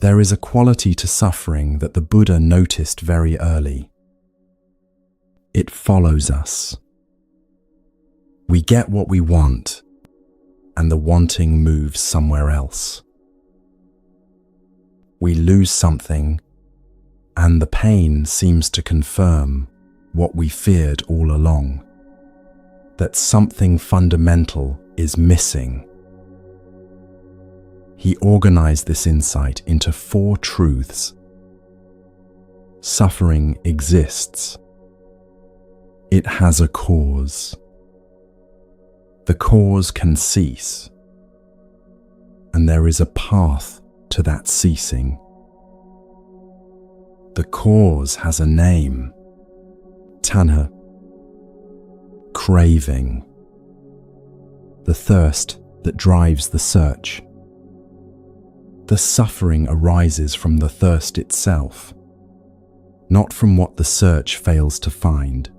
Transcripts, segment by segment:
There is a quality to suffering that the Buddha noticed very early. It follows us. We get what we want, and the wanting moves somewhere else. We lose something, and the pain seems to confirm what we feared all along, that something fundamental is missing. He organized this insight into 4 truths. Suffering exists. It has a cause. The cause can cease, and there is a path to that ceasing. The cause has a name: tanha, craving, the thirst that drives the search. The suffering arises from the thirst itself, not from what the search fails to find.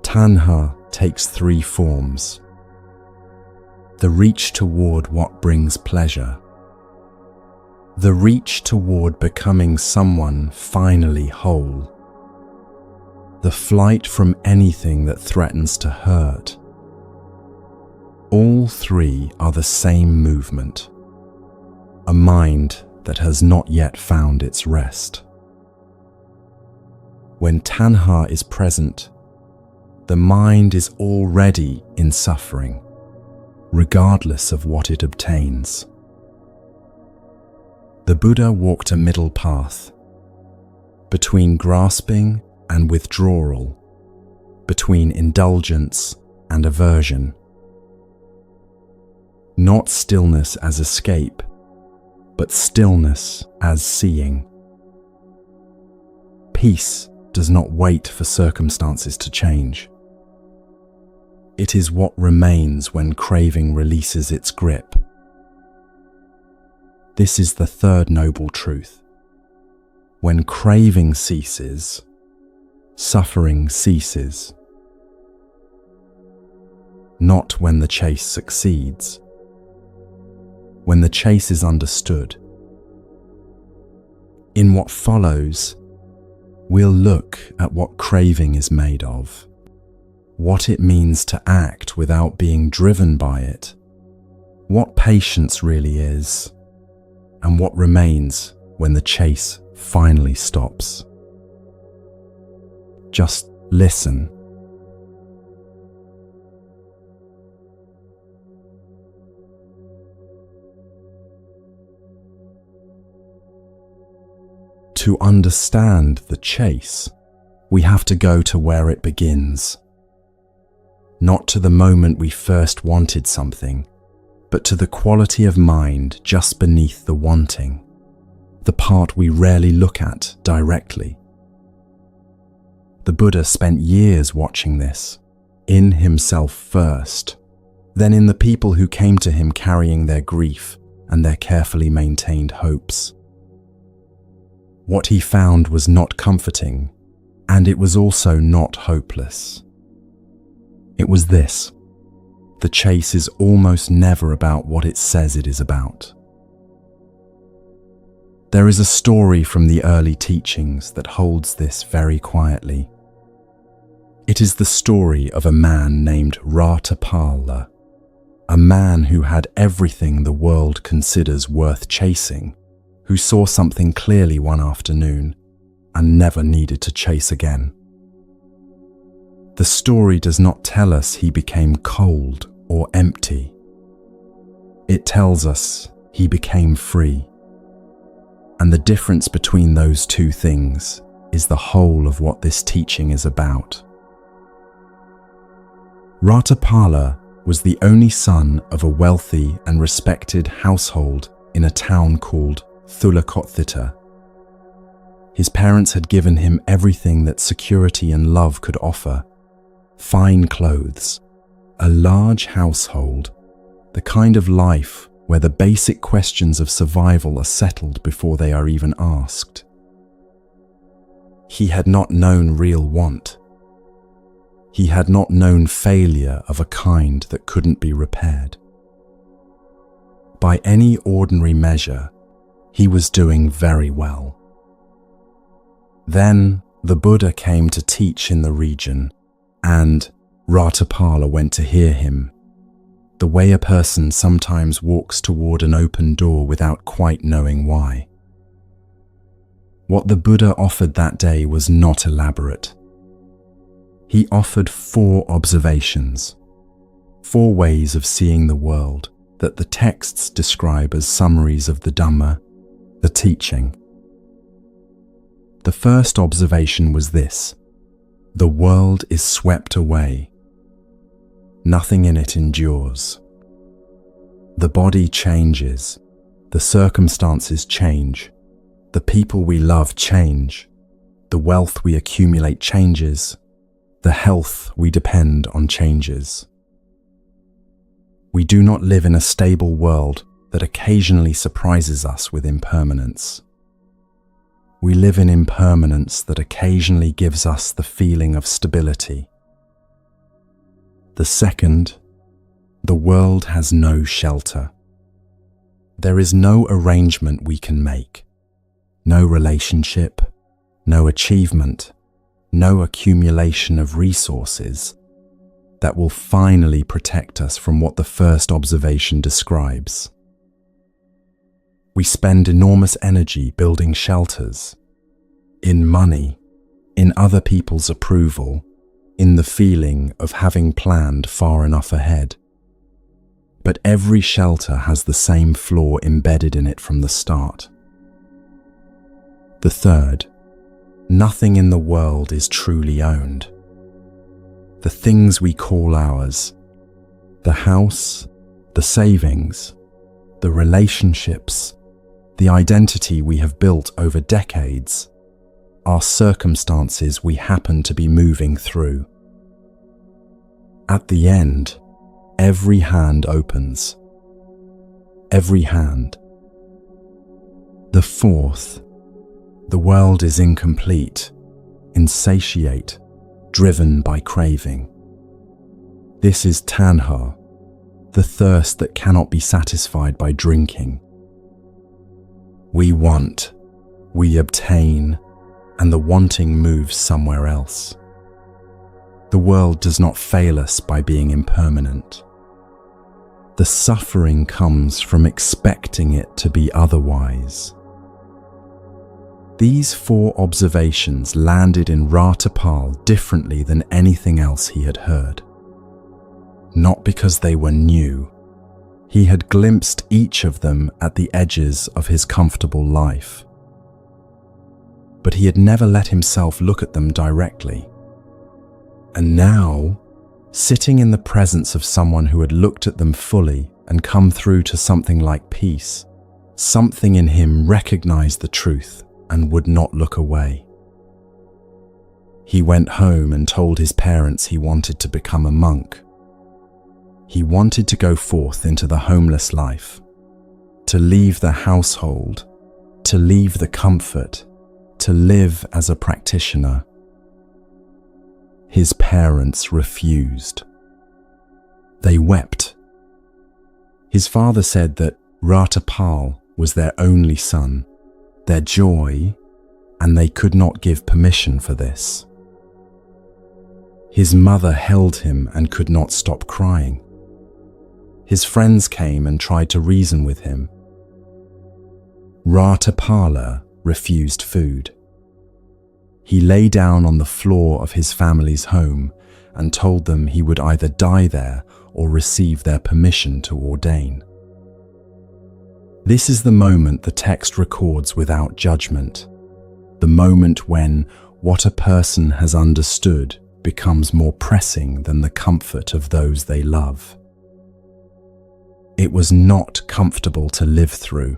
Tanha takes 3 forms: the reach toward what brings pleasure, the reach toward becoming someone finally whole, the flight from anything that threatens to hurt. All 3 are the same movement, a mind that has not yet found its rest. When tanha is present, the mind is already in suffering, regardless of what it obtains. The Buddha walked a middle path, between grasping and withdrawal, between indulgence and aversion. Not stillness as escape, but stillness as seeing. Peace does not wait for circumstances to change. It is what remains when craving releases its grip. This is the 3rd noble truth. When craving ceases, suffering ceases. Not when the chase succeeds. When the chase is understood. In what follows, we'll look at what craving is made of, what it means to act without being driven by it, what patience really is, and what remains when the chase finally stops. Just listen. To understand the chase, we have to go to where it begins. Not to the moment we first wanted something, but to the quality of mind just beneath the wanting, the part we rarely look at directly. The Buddha spent years watching this, in himself first, then in the people who came to him carrying their grief and their carefully maintained hopes. What he found was not comforting, and it was also not hopeless. It was this: the chase is almost never about what it says it is about. There is a story from the early teachings that holds this very quietly. It is the story of a man named Ratapala, a man who had everything the world considers worth chasing, who saw something clearly one afternoon and never needed to chase again. The story does not tell us he became cold or empty. It tells us he became free. And the difference between those 2 things is the whole of what this teaching is about. Ratapala was the only son of a wealthy and respected household in a town called Thulakothita. His parents had given him everything that security and love could offer: fine clothes, a large household, the kind of life where the basic questions of survival are settled before they are even asked. He had not known real want. He had not known failure of a kind that couldn't be repaired. By any ordinary measure, He was doing very well. Then the Buddha came to teach in the region, and Ratapala went to hear him, the way a person sometimes walks toward an open door without quite knowing why. What the Buddha offered that day was not elaborate. He offered 4 observations, 4 ways of seeing the world that the texts describe as summaries of the Dhamma, the teaching. The first observation was this: the world is swept away. Nothing in it endures. The body changes, the circumstances change, the people we love change, the wealth we accumulate changes, the health we depend on changes. We do not live in a stable world that occasionally surprises us with impermanence. We live in impermanence that occasionally gives us the feeling of stability. The second, the world has no shelter. There is no arrangement we can make, no relationship, no achievement, no accumulation of resources that will finally protect us from what the first observation describes. We spend enormous energy building shelters, in money, in other people's approval, in the feeling of having planned far enough ahead. But every shelter has the same flaw embedded in it from the start. The third, nothing in the world is truly owned. The things we call ours, the house, the savings, the relationships, the identity we have built over decades, are circumstances we happen to be moving through. At the end, every hand opens. Every hand. The fourth, the world is incomplete, insatiate, driven by craving. This is tanha, the thirst that cannot be satisfied by drinking. We want, we obtain, and the wanting moves somewhere else. The world does not fail us by being impermanent. The suffering comes from expecting it to be otherwise. These 4 observations landed in Ratapal differently than anything else he had heard. Not because they were new. He had glimpsed each of them at the edges of his comfortable life. But he had never let himself look at them directly. And now, sitting in the presence of someone who had looked at them fully and come through to something like peace, something in him recognized the truth and would not look away. He went home and told his parents he wanted to become a monk. He wanted to go forth into the homeless life, to leave the household, to leave the comfort, to live as a practitioner. His parents refused. They wept. His father said that Ratapal was their only son, their joy, and they could not give permission for this. His mother held him and could not stop crying. His friends came and tried to reason with him. Ratapala refused food. He lay down on the floor of his family's home and told them he would either die there or receive their permission to ordain. This is the moment the text records without judgment, the moment when what a person has understood becomes more pressing than the comfort of those they love. It was not comfortable to live through,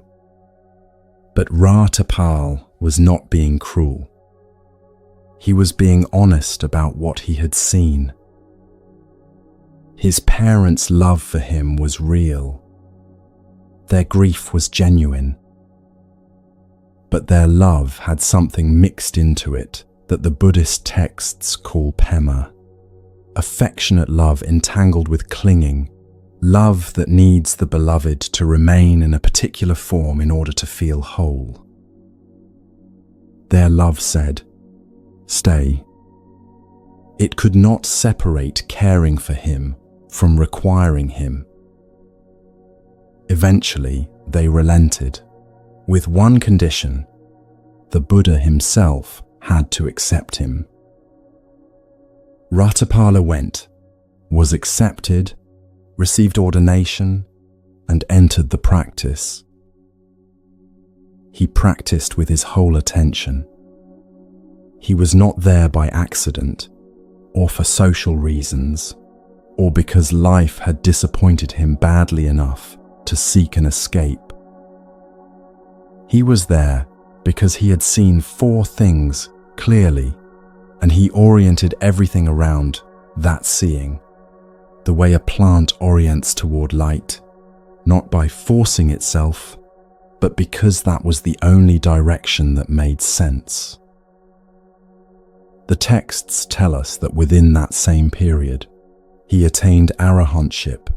but Ratapal was not being cruel. He was being honest about what he had seen. His parents' love for him was real. Their grief was genuine. But their love had something mixed into it that the Buddhist texts call pema, affectionate love entangled with clinging, Love that needs the beloved to remain in a particular form in order to feel whole. Their love said, "Stay." It could not separate caring for him from requiring him. Eventually, they relented, with one condition: the Buddha himself had to accept him. Ratapala went, was accepted, received ordination, and entered the practice. He practiced with his whole attention. He was not there by accident, or for social reasons, or because life had disappointed him badly enough to seek an escape. He was there because he had seen 4 things clearly, and he oriented everything around that seeing, the way a plant orients toward light, not by forcing itself, but because that was the only direction that made sense. The texts tell us that within that same period, he attained arahantship,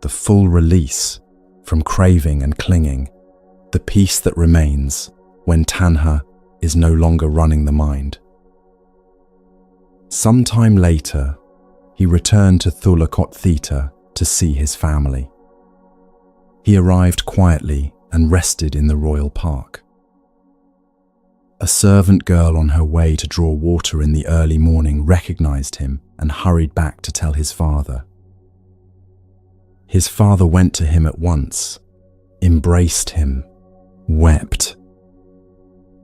the full release from craving and clinging, the peace that remains when tanha is no longer running the mind. Sometime later, he returned to Thulakothita to see his family. He arrived quietly and rested in the royal park. A servant girl on her way to draw water in the early morning recognized him and hurried back to tell his father. His father went to him at once, embraced him, wept.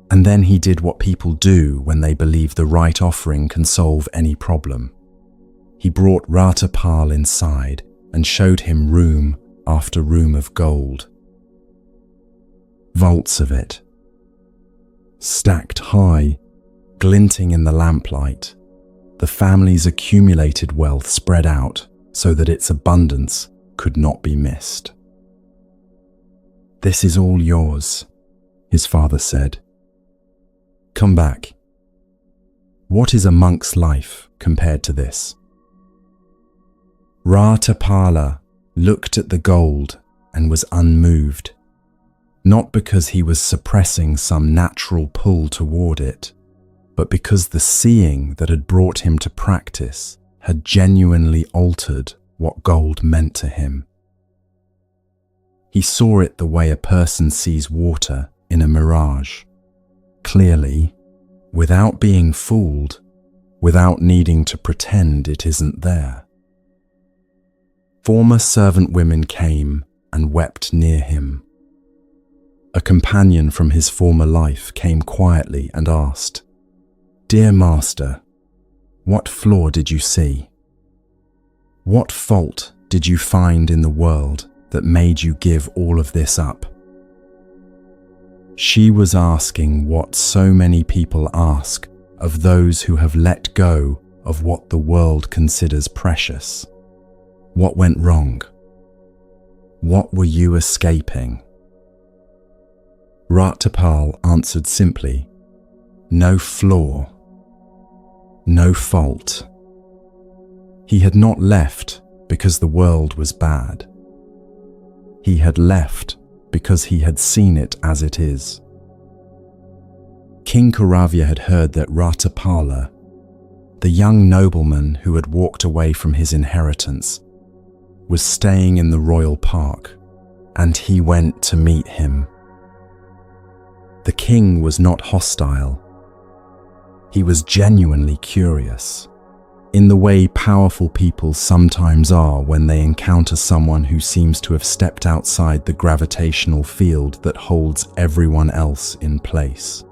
And then he did what people do when they believe the right offering can solve any problem. He brought Ratapal inside and showed him room after room of gold. Vaults of it, stacked high, glinting in the lamplight, the family's accumulated wealth spread out so that its abundance could not be missed. "This is all yours," his father said. "Come back. What is a monk's life compared to this?" Ratapala looked at the gold and was unmoved, not because he was suppressing some natural pull toward it, but because the seeing that had brought him to practice had genuinely altered what gold meant to him. He saw it the way a person sees water in a mirage, clearly, without being fooled, without needing to pretend it isn't there. Former servant women came and wept near him. A companion from his former life came quietly and asked, "Dear Master, what flaw did you see? What fault did you find in the world that made you give all of this up?" She was asking what so many people ask of those who have let go of what the world considers precious. What went wrong? What were you escaping? Ratapal answered simply, "No flaw, no fault." He had not left because the world was bad. He had left because he had seen it as it is. King Kauravya had heard that Ratapala, the young nobleman who had walked away from his inheritance, was staying in the royal park, and he went to meet him. The king was not hostile. He was genuinely curious, in the way powerful people sometimes are when they encounter someone who seems to have stepped outside the gravitational field that holds everyone else in place.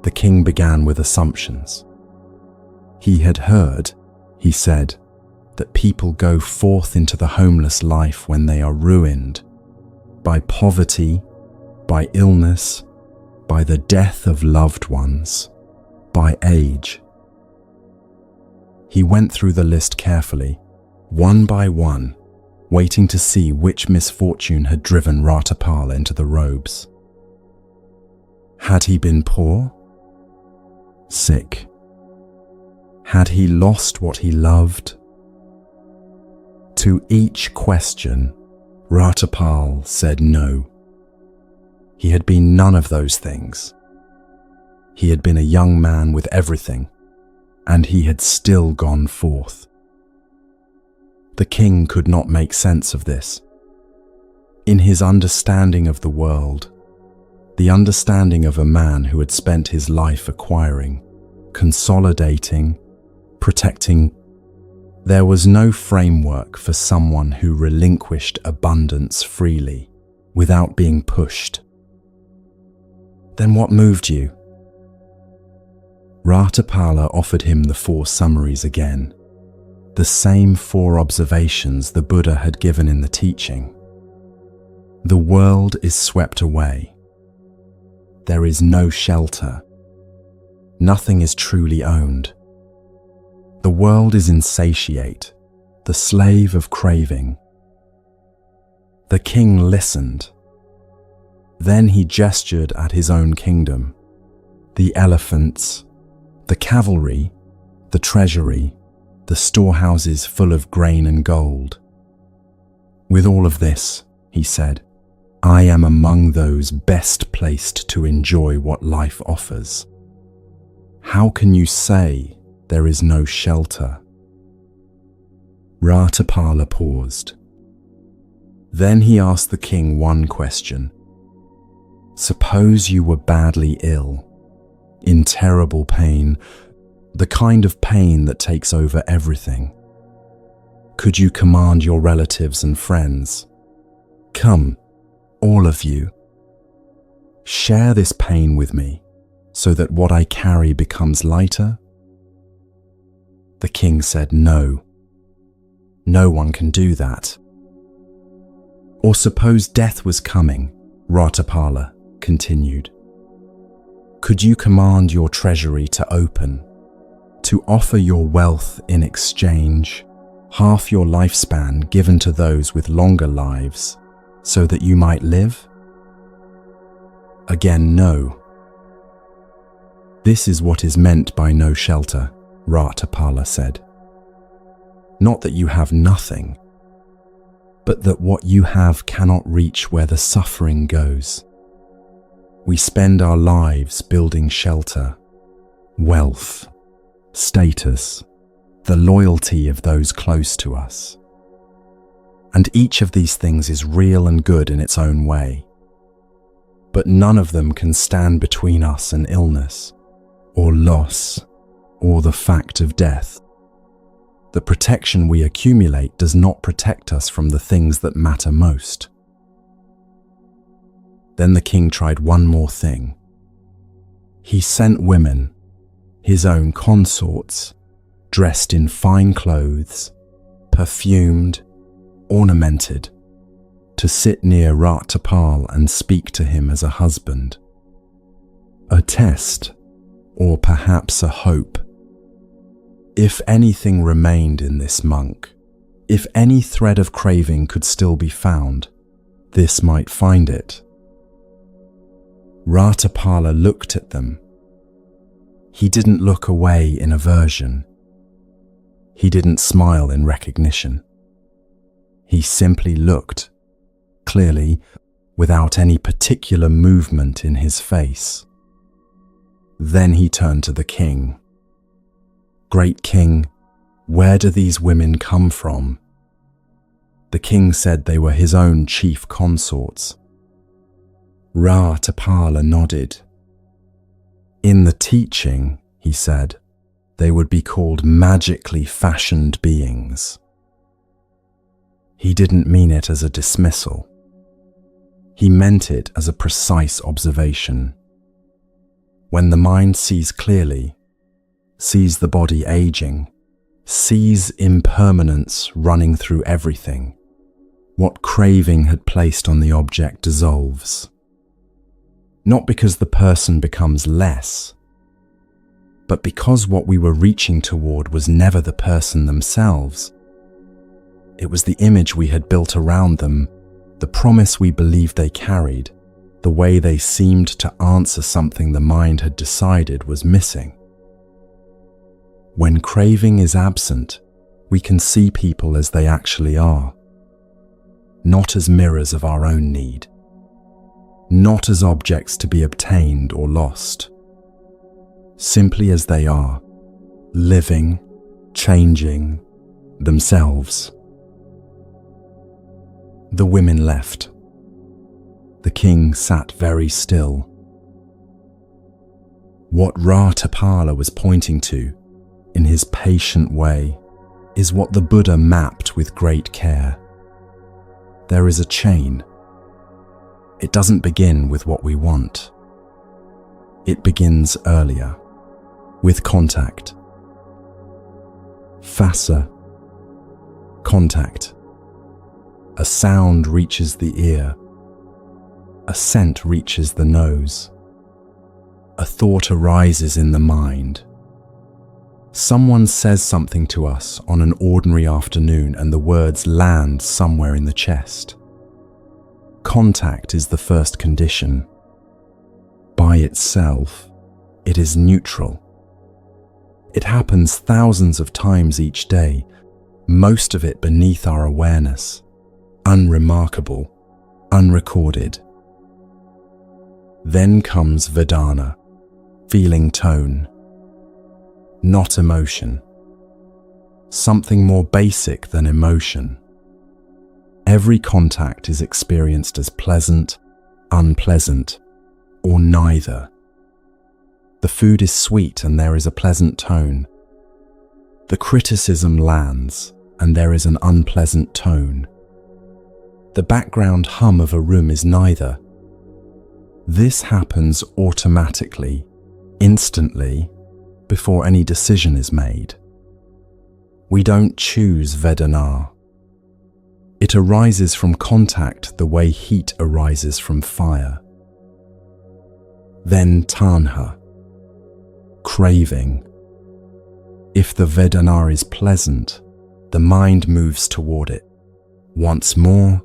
The king began with assumptions. He had heard, he said, that people go forth into the homeless life when they are ruined by poverty, by illness, by the death of loved ones, by age. He went through the list carefully, one by one, waiting to see which misfortune had driven Ratapala into the robes. Had he been poor? Sick? Had he lost what he loved? To each question, Ratapal said no. He had been none of those things. He had been a young man with everything, and he had still gone forth. The king could not make sense of this. In his understanding of the world, the understanding of a man who had spent his life acquiring, consolidating, protecting, there was no framework for someone who relinquished abundance freely, without being pushed. Then what moved you? Ratapala offered him the 4 summaries again, the same 4 observations the Buddha had given in the teaching. The world is swept away. There is no shelter. Nothing is truly owned. The world is insatiate, the slave of craving. The king listened. Then he gestured at his own kingdom, the elephants, the cavalry, the treasury, the storehouses full of grain and gold. With all of this, he said, I am among those best placed to enjoy what life offers. How can you say there is no shelter? Ratapala paused. Then he asked the king one question. Suppose you were badly ill, in terrible pain, the kind of pain that takes over everything. Could you command your relatives and friends? Come, all of you. Share this pain with me, so that what I carry becomes lighter? The king said no. No one can do that. Or suppose death was coming, Ratapala continued. Could you command your treasury to open, to offer your wealth in exchange, half your lifespan given to those with longer lives, so that you might live? Again, no. This is what is meant by no shelter, Ratapala said. Not that you have nothing, but that what you have cannot reach where the suffering goes. We spend our lives building shelter, wealth, status, the loyalty of those close to us. And each of these things is real and good in its own way. But none of them can stand between us and illness, or loss, or the fact of death. The protection we accumulate does not protect us from the things that matter most. Then the king tried one more thing. He sent women, his own consorts, dressed in fine clothes, perfumed, ornamented, to sit near Ratapal and speak to him as a husband. A test, or perhaps a hope. If anything remained in this monk, if any thread of craving could still be found, this might find it. Ratapala looked at them. He didn't look away in aversion. He didn't smile in recognition. He simply looked, clearly, without any particular movement in his face. Then he turned to the king. Great king, where do these women come from? The king said they were his own chief consorts. Ratapala nodded. In the teaching, he said, they would be called magically fashioned beings. He didn't mean it as a dismissal. He meant it as a precise observation. When the mind sees clearly, sees the body aging, sees impermanence running through everything, what craving had placed on the object dissolves. Not because the person becomes less, but because what we were reaching toward was never the person themselves. It was the image we had built around them, the promise we believed they carried, the way they seemed to answer something the mind had decided was missing. When craving is absent, we can see people as they actually are, not as mirrors of our own need, not as objects to be obtained or lost, simply as they are, living, changing, themselves. The women left. The king sat very still. What Ratapala was pointing to, in his patient way, is what the Buddha mapped with great care. There is a chain. It doesn't begin with what we want. It begins earlier, with contact. Phassa, contact. A sound reaches the ear. A scent reaches the nose. A thought arises in the mind. Someone says something to us on an ordinary afternoon and the words land somewhere in the chest. Contact is the first condition. By itself, it is neutral. It happens thousands of times each day, most of it beneath our awareness, unremarkable, unrecorded. Then comes Vedana, feeling tone, not emotion, something more basic than emotion. Every contact is experienced as pleasant, unpleasant, or neither. The food is sweet and there is a pleasant tone. The criticism lands and there is an unpleasant tone. The background hum of a room is neither. This happens automatically, instantly, before any decision is made. We don't choose Vedana. It arises from contact the way heat arises from fire. Then tanha, craving. If the Vedana is pleasant, the mind moves toward it, wants more,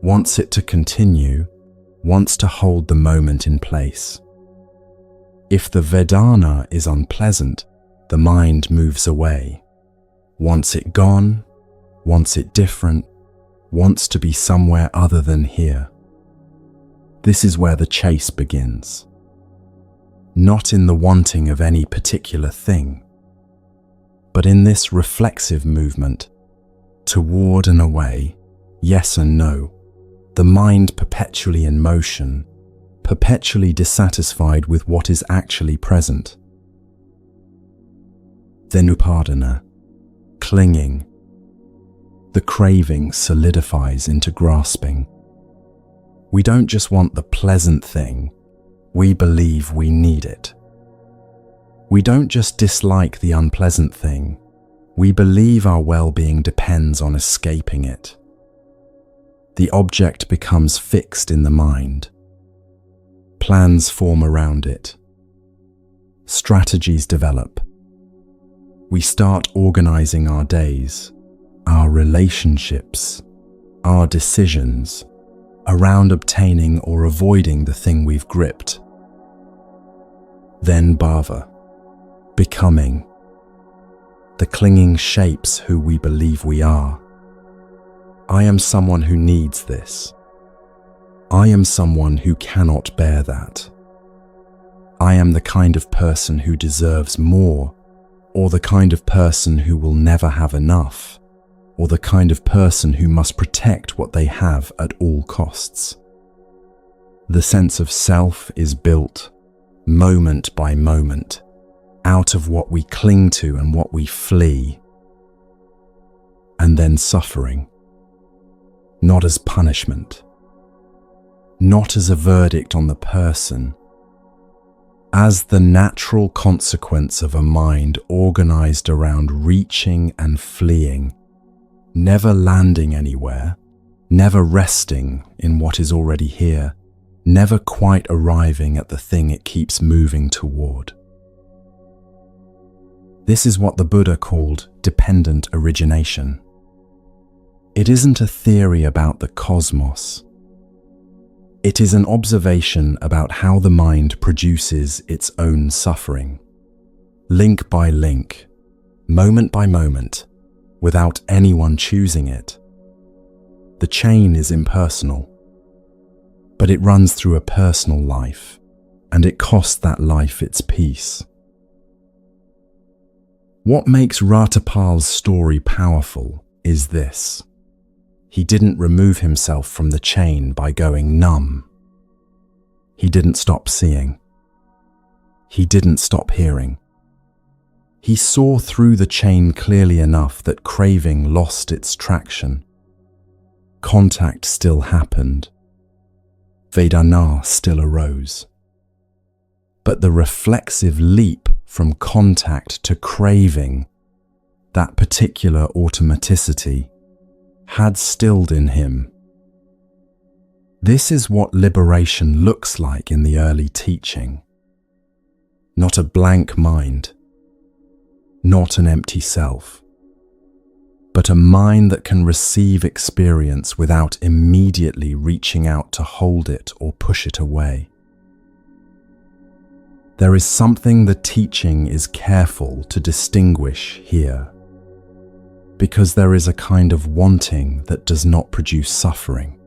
wants it to continue, wants to hold the moment in place. If the Vedana is unpleasant, the mind moves away, wants it gone, wants it different, wants to be somewhere other than here. This is where the chase begins. Not in the wanting of any particular thing, but in this reflexive movement, toward and away, yes and no, the mind perpetually in motion, perpetually dissatisfied with what is actually present. Then upadana, clinging. The craving solidifies into grasping. We don't just want the pleasant thing, we believe we need it. We don't just dislike the unpleasant thing, we believe our well-being depends on escaping it. The object becomes fixed in the mind. Plans form around it. Strategies develop. We start organizing our days, our relationships, our decisions around obtaining or avoiding the thing we've gripped. Then bhava, becoming. The clinging shapes who we believe we are. I am someone who needs this. I am someone who cannot bear that. I am the kind of person who deserves more, or the kind of person who will never have enough, or the kind of person who must protect what they have at all costs. The sense of self is built, moment by moment, out of what we cling to and what we flee, and then suffering. Not as punishment, not as a verdict on the person, as the natural consequence of a mind organized around reaching and fleeing, never landing anywhere, never resting in what is already here, never quite arriving at the thing it keeps moving toward. This is what the Buddha called dependent origination. It isn't a theory about the cosmos. It is an observation about how the mind produces its own suffering. Link by link, moment by moment, without anyone choosing it. The chain is impersonal, but it runs through a personal life, and it costs that life its peace. What makes Ratapal's story powerful is this. He didn't remove himself from the chain by going numb. He didn't stop seeing. He didn't stop hearing. He saw through the chain clearly enough that craving lost its traction. Contact still happened. Vedana still arose. But the reflexive leap from contact to craving, that particular automaticity, had stilled in him. This is what liberation looks like in the early teaching. Not a blank mind, not an empty self, but a mind that can receive experience without immediately reaching out to hold it or push it away. There is something the teaching is careful to distinguish here, because there is a kind of wanting that does not produce suffering,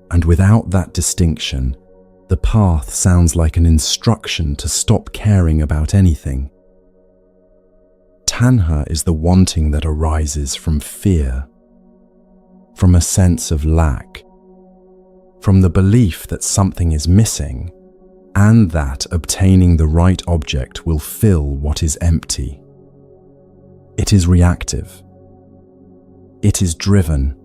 and without that distinction, the path sounds like an instruction to stop caring about anything. Tanha is the wanting that arises from fear, from a sense of lack, from the belief that something is missing, and that obtaining the right object will fill what is empty. It is reactive. It is driven.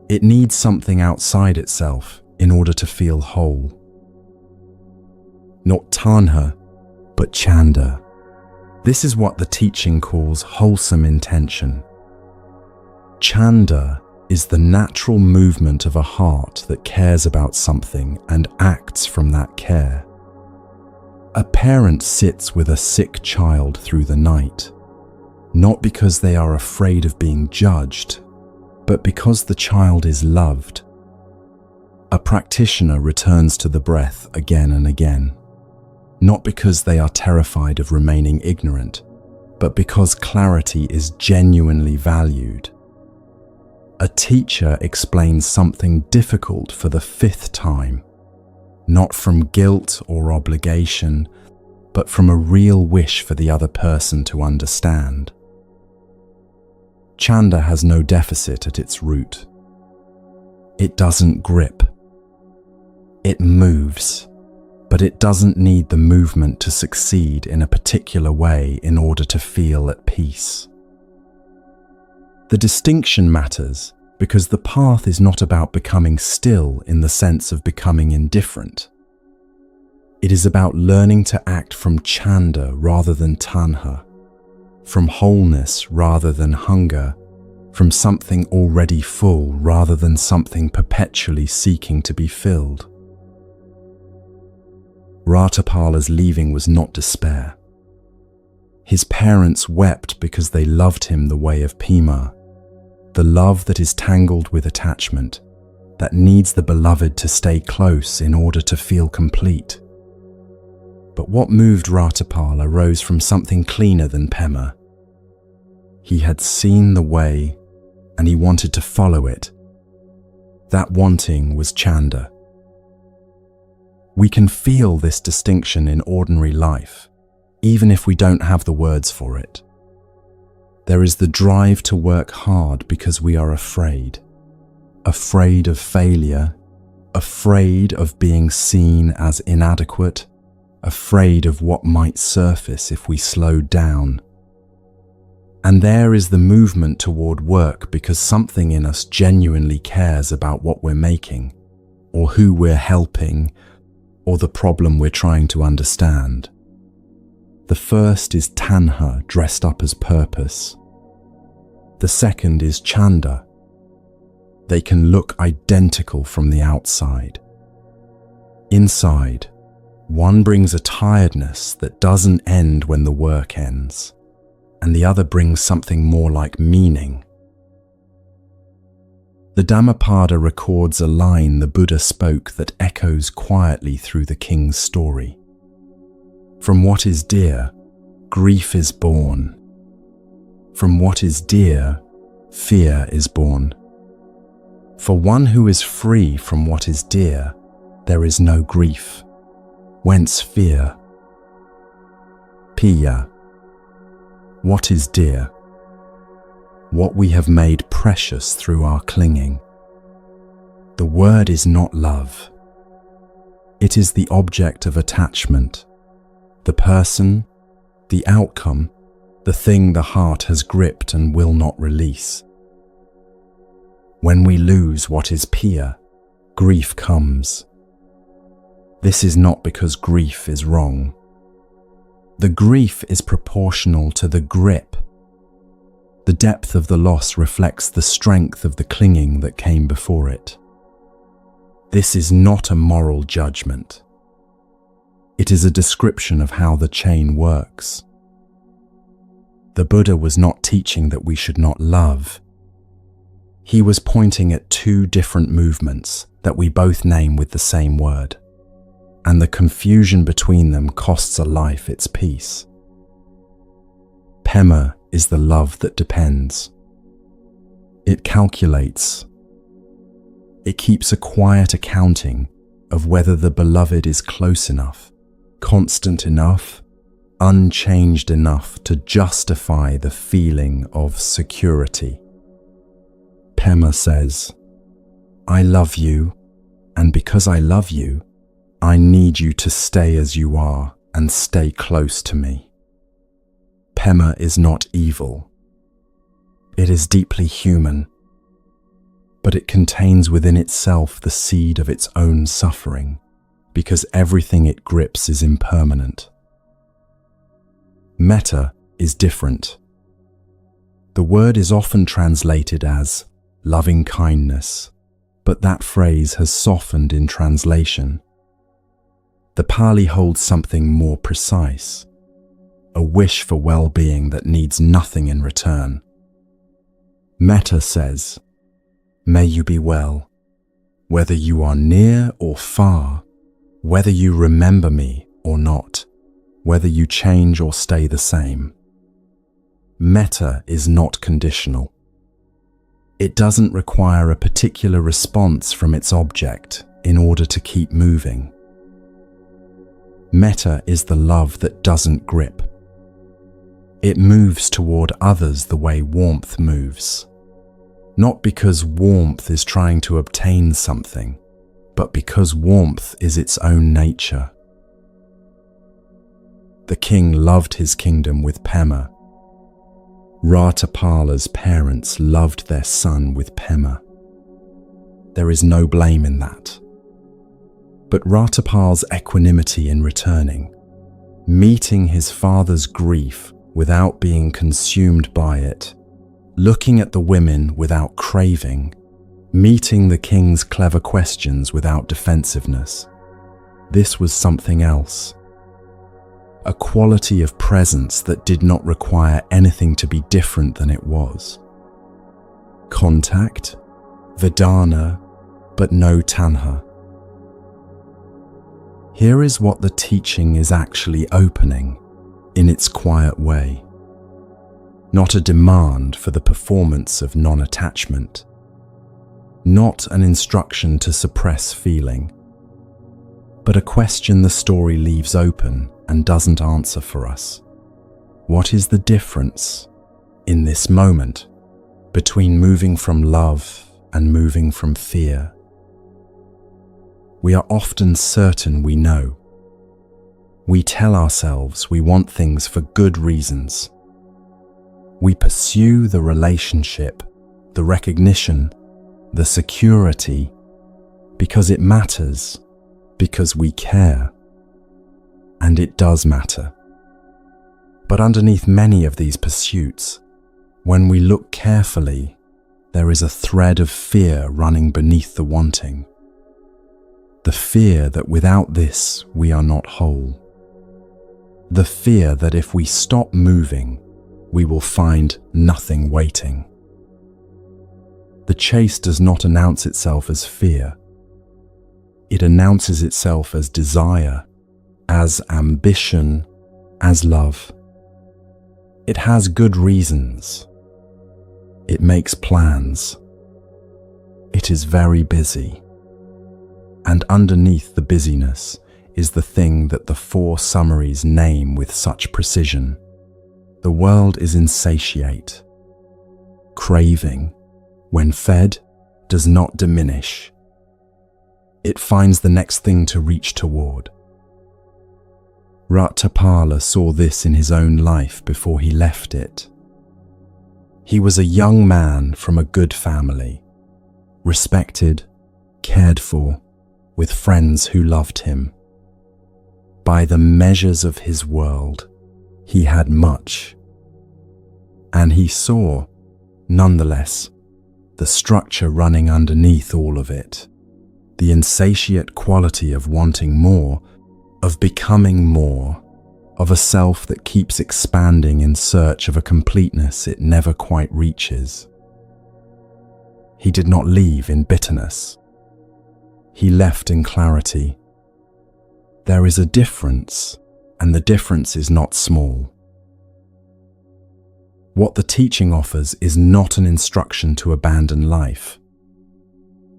It needs something outside itself in order to feel whole. Not tanha, but chanda. This is what the teaching calls wholesome intention. Chanda is the natural movement of a heart that cares about something and acts from that care. A parent sits with a sick child through the night, not because they are afraid of being judged, but because the child is loved. A practitioner returns to the breath again and again, not because they are terrified of remaining ignorant, but because clarity is genuinely valued. A teacher explains something difficult for the 5th time, not from guilt or obligation, but from a real wish for the other person to understand. Chanda has no deficit at its root. It doesn't grip. It moves, but it doesn't need the movement to succeed in a particular way in order to feel at peace. The distinction matters because the path is not about becoming still in the sense of becoming indifferent. It is about learning to act from chanda rather than tanha, from wholeness rather than hunger, from something already full rather than something perpetually seeking to be filled. Ratapala's leaving was not despair. His parents wept because they loved him the way of Pima, the love that is tangled with attachment, that needs the beloved to stay close in order to feel complete. But what moved Ratapala rose from something cleaner than Pema. He had seen the way, and he wanted to follow it. That wanting was chanda. We can feel this distinction in ordinary life, even if we don't have the words for it. There is the drive to work hard because we are afraid of failure, afraid of being seen as inadequate, afraid of what might surface if we slowed down. And there is the movement toward work because something in us genuinely cares about what we're making, or who we're helping, or the problem we're trying to understand. The first is tanha dressed up as purpose. The second is chanda. They can look identical from the outside. Inside, one brings a tiredness that doesn't end when the work ends, and the other brings something more like meaning. The Dhammapada records a line the Buddha spoke that echoes quietly through the king's story. From what is dear, grief is born. From what is dear, fear is born. For one who is free from what is dear, there is no grief. Whence fear? Piya. What is dear? What we have made precious through our clinging. The word is not love. It is the object of attachment, the person, the outcome, the thing the heart has gripped and will not release. When we lose what is piya, grief comes. This is not because grief is wrong. The grief is proportional to the grip. The depth of the loss reflects the strength of the clinging that came before it. This is not a moral judgment. It is a description of how the chain works. The Buddha was not teaching that we should not love. He was pointing at two different movements that we both name with the same word, and the confusion between them costs a life its peace. Pema is the love that depends. It calculates. It keeps a quiet accounting of whether the beloved is close enough, constant enough, unchanged enough to justify the feeling of security. Pema says, I love you, and because I love you, I need you to stay as you are and stay close to me. Pema is not evil. It is deeply human, but it contains within itself the seed of its own suffering, because everything it grips is impermanent. Metta is different. The word is often translated as loving kindness, but that phrase has softened in translation. The Pali holds something more precise, a wish for well-being that needs nothing in return. Metta says, may you be well, whether you are near or far, whether you remember me or not, whether you change or stay the same. Metta is not conditional. It doesn't require a particular response from its object in order to keep moving. Metta is the love that doesn't grip. It moves toward others the way warmth moves, not because warmth is trying to obtain something, but because warmth is its own nature. The king loved his kingdom with Pema. Ratapala's parents loved their son with Pema. There is no blame in that. But Ratapal's equanimity in returning, meeting his father's grief without being consumed by it, looking at the women without craving, meeting the king's clever questions without defensiveness, this was something else. A quality of presence that did not require anything to be different than it was. Contact, Vedana, but no tanha. Here is what the teaching is actually opening, in its quiet way. Not a demand for the performance of non-attachment. Not an instruction to suppress feeling, but a question the story leaves open and doesn't answer for us. What is the difference, in this moment, between moving from love and moving from fear? We are often certain we know. We tell ourselves we want things for good reasons. We pursue the relationship, the recognition, the security, because it matters, because we care. And it does matter. But underneath many of these pursuits, when we look carefully, there is a thread of fear running beneath the wanting. The fear that without this we are not whole. The fear that if we stop moving, we will find nothing waiting. The chase does not announce itself as fear. It announces itself as desire, as ambition, as love. It has good reasons, It makes plans. It is very busy. And underneath the busyness is the thing that the four summaries name with such precision. The world is insatiate. Craving, when fed, does not diminish. It finds the next thing to reach toward. Ratapala saw this in his own life before he left it. He was a young man from a good family, respected, cared for, with friends who loved him. By the measures of his world, he had much. And he saw, nonetheless, the structure running underneath all of it, the insatiate quality of wanting more, of becoming more, of a self that keeps expanding in search of a completeness it never quite reaches. He did not leave in bitterness. He left in clarity. There is a difference, and the difference is not small. What the teaching offers is not an instruction to abandon life.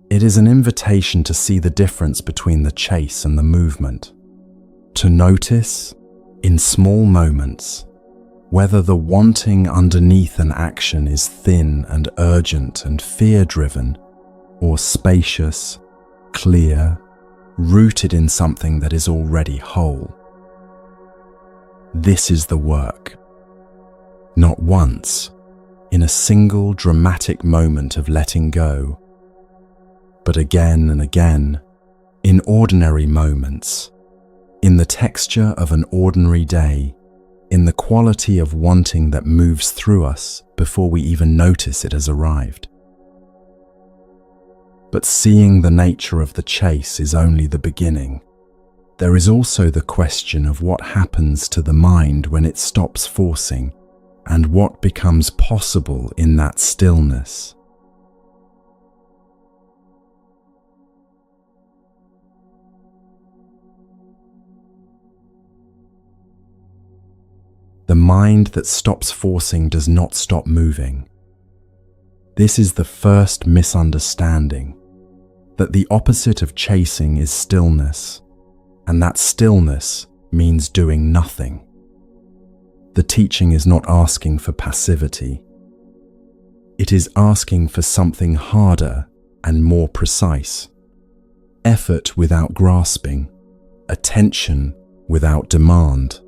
It is an invitation to see the difference between the chase and the movement, to notice, in small moments, whether the wanting underneath an action is thin and urgent and fear-driven, or spacious, clear, rooted in something that is already whole. This is the work. Not once, in a single dramatic moment of letting go, but again and again, in ordinary moments, in the texture of an ordinary day, in the quality of wanting that moves through us before we even notice it has arrived. But seeing the nature of the chase is only the beginning. There is also the question of what happens to the mind when it stops forcing, and what becomes possible in that stillness. The mind that stops forcing does not stop moving. This is the first misunderstanding, that the opposite of chasing is stillness, and that stillness means doing nothing. The teaching is not asking for passivity. It is asking for something harder and more precise. Effort without grasping, attention without demand,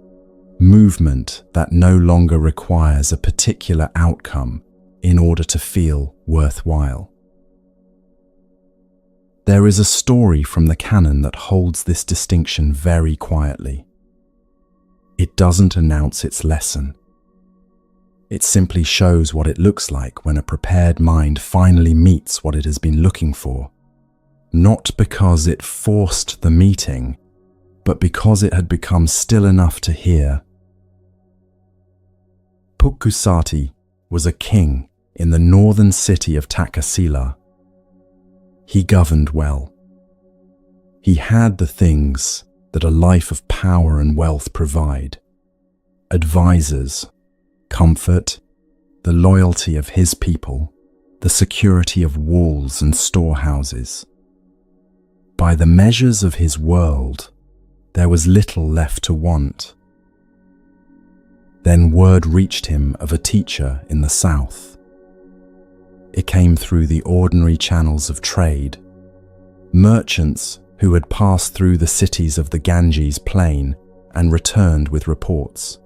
movement that no longer requires a particular outcome in order to feel worthwhile. There is a story from the canon that holds this distinction very quietly. It doesn't announce its lesson. It simply shows what it looks like when a prepared mind finally meets what it has been looking for, not because it forced the meeting, but because it had become still enough to hear. Pukusati was a king in the northern city of Takasila. He governed well. He had the things that a life of power and wealth provide: advisors, comfort, the loyalty of his people, the security of walls and storehouses. By the measures of his world, there was little left to want. Then word reached him of a teacher in the south. It came through the ordinary channels of trade. Merchants who had passed through the cities of the Ganges plain and returned with reports.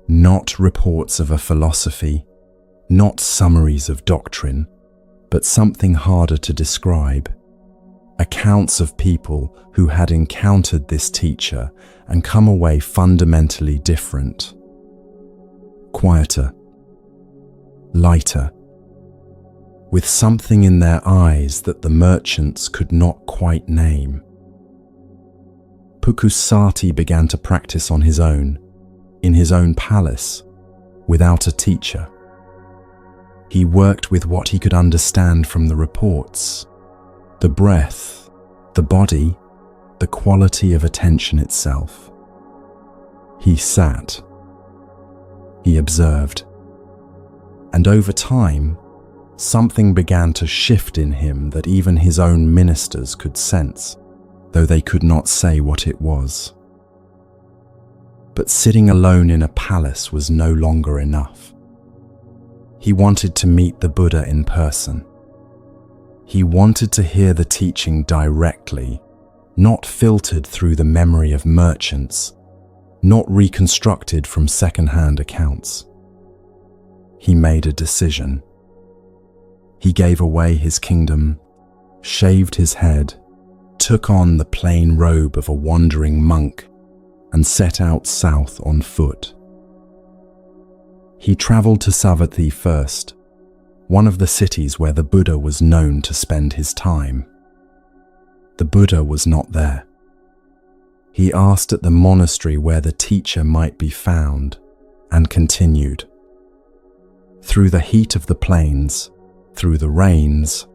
Not reports of a philosophy, not summaries of doctrine, but something harder to describe. Accounts of people who had encountered this teacher and come away fundamentally different. Quieter, lighter, with something in their eyes that the merchants could not quite name. Pukusati began to practice on his own, in his own palace, without a teacher. He worked with what he could understand from the reports, the breath, the body, the quality of attention itself. He sat. He observed. And over time, something began to shift in him that even his own ministers could sense, though they could not say what it was. But sitting alone in a palace was no longer enough. He wanted to meet the Buddha in person. He wanted to hear the teaching directly, not filtered through the memory of merchants, not reconstructed from second-hand accounts. He made a decision. He gave away his kingdom, shaved his head, took on the plain robe of a wandering monk, and set out south on foot. He traveled to Savatthi first, one of the cities where the Buddha was known to spend his time. The Buddha was not there. He asked at the monastery where the teacher might be found, and continued. Through the heat of the plains, through the rains,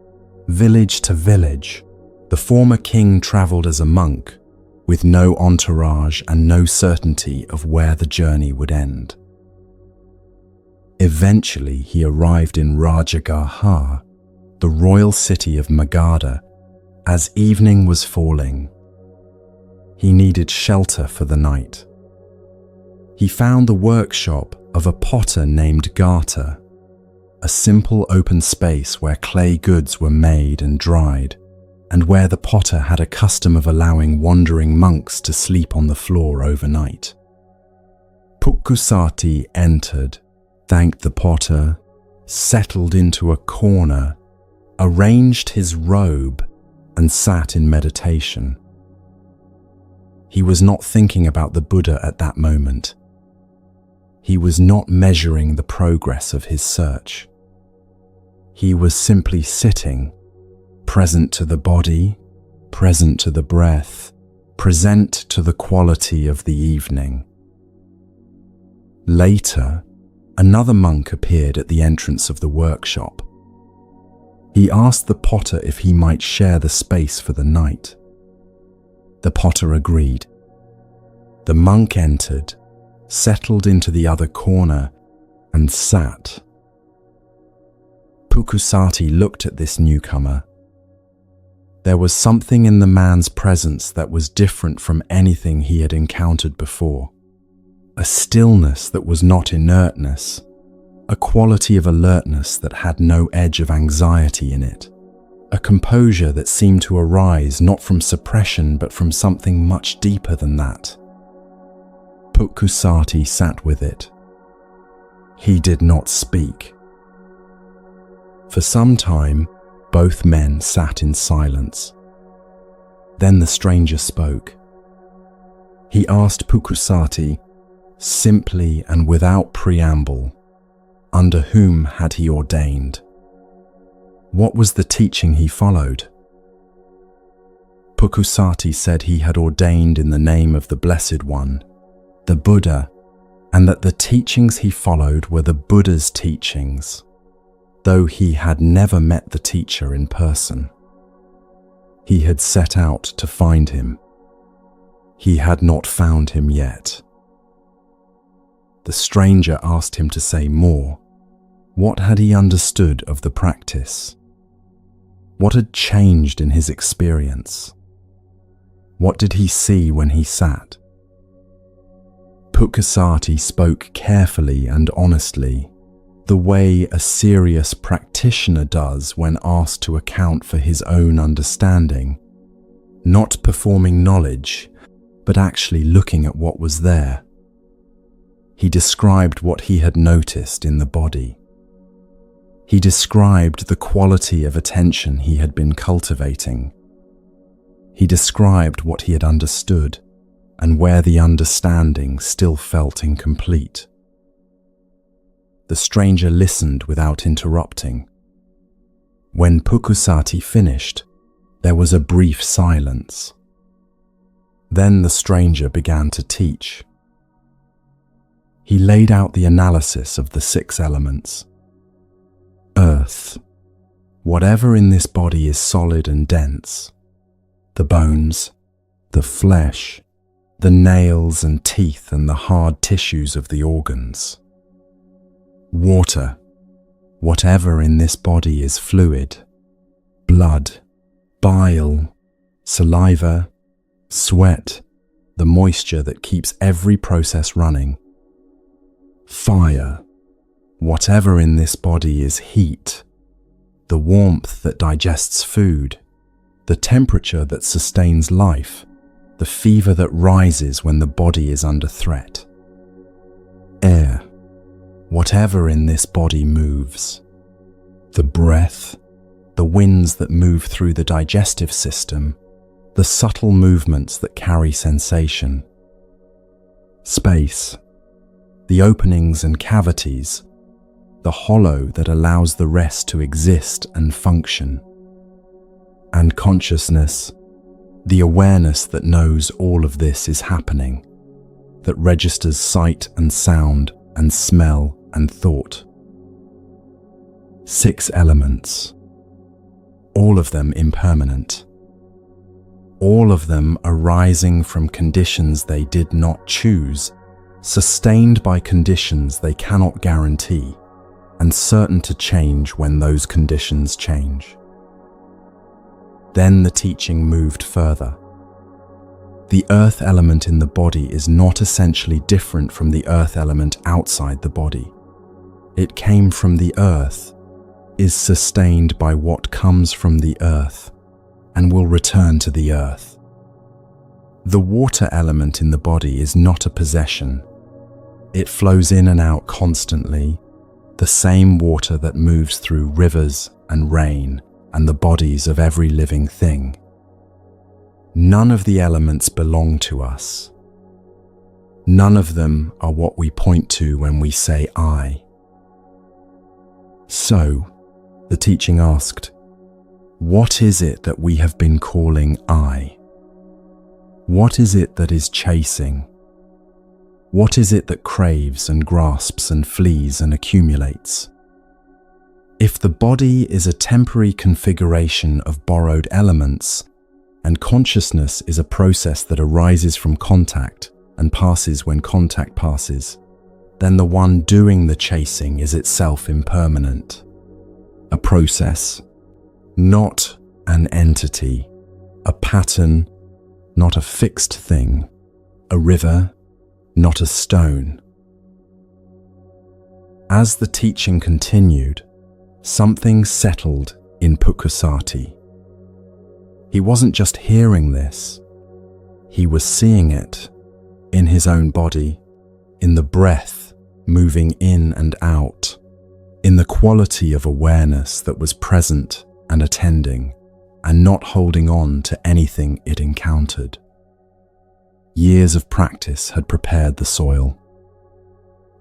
village to village, the former king traveled as a monk, with no entourage and no certainty of where the journey would end. Eventually, he arrived in Rajagaha, the royal city of Magadha, as evening was falling. He needed shelter for the night. He found the workshop of a potter named Gata, a simple open space where clay goods were made and dried, and where the potter had a custom of allowing wandering monks to sleep on the floor overnight. Pukkusati entered, thanked the potter, settled into a corner, arranged his robe, and sat in meditation. He was not thinking about the Buddha at that moment. He was not measuring the progress of his search. He was simply sitting, present to the body, present to the breath, present to the quality of the evening. Later, another monk appeared at the entrance of the workshop. He asked the potter if he might share the space for the night. The potter agreed. The monk entered, settled into the other corner, and sat. Pukkusati looked at this newcomer. There was something in the man's presence that was different from anything he had encountered before. A stillness that was not inertness, a quality of alertness that had no edge of anxiety in it, a composure that seemed to arise not from suppression but from something much deeper than that. Pukkusati sat with it. He did not speak. For some time, both men sat in silence. Then the stranger spoke. He asked Pukkusati, simply and without preamble, under whom had he ordained? What was the teaching he followed? Pukkusati said he had ordained in the name of the Blessed One, the Buddha, and that the teachings he followed were the Buddha's teachings, though he had never met the teacher in person. He had set out to find him. He had not found him yet. The stranger asked him to say more. What had he understood of the practice? What had changed in his experience? What did he see when he sat? Pukkusati spoke carefully and honestly, the way a serious practitioner does when asked to account for his own understanding, not performing knowledge, but actually looking at what was there. He described what he had noticed in the body. He described the quality of attention he had been cultivating. He described what he had understood and where the understanding still felt incomplete. The stranger listened without interrupting. When Pukkusati finished, there was a brief silence. Then the stranger began to teach. He laid out the analysis of the 6 elements. Earth. Whatever in this body is solid and dense. The bones, the flesh, the nails and teeth and the hard tissues of the organs. Water. Whatever in this body is fluid, blood, bile, saliva, sweat, the moisture that keeps every process running. Fire, whatever in this body is heat, the warmth that digests food, the temperature that sustains life, the fever that rises when the body is under threat. Air, whatever in this body moves, the breath, the winds that move through the digestive system, the subtle movements that carry sensation. Space, the openings and cavities, the hollow that allows the rest to exist and function. And consciousness, the awareness that knows all of this is happening, that registers sight and sound and smell and thought. 6 elements, all of them impermanent. All of them arising from conditions they did not choose, sustained by conditions they cannot guarantee, and certain to change when those conditions change. Then the teaching moved further. The earth element in the body is not essentially different from the earth element outside the body. It came from the earth, is sustained by what comes from the earth, and will return to the earth. The water element in the body is not a possession. It flows in and out constantly, the same water that moves through rivers and rain and the bodies of every living thing. None of the elements belong to us. None of them are what we point to when we say I. So, the teaching asked, what is it that we have been calling I? What is it that is chasing? What is it that craves and grasps and flees and accumulates? If the body is a temporary configuration of borrowed elements, and consciousness is a process that arises from contact and passes when contact passes, then the one doing the chasing is itself impermanent. A process, not an entity, a pattern, not a fixed thing, a river, not a stone. As the teaching continued, something settled in Pukusati. He wasn't just hearing this, he was seeing it in his own body, in the breath moving in and out, in the quality of awareness that was present and attending, and not holding on to anything it encountered. Years of practice had prepared the soil,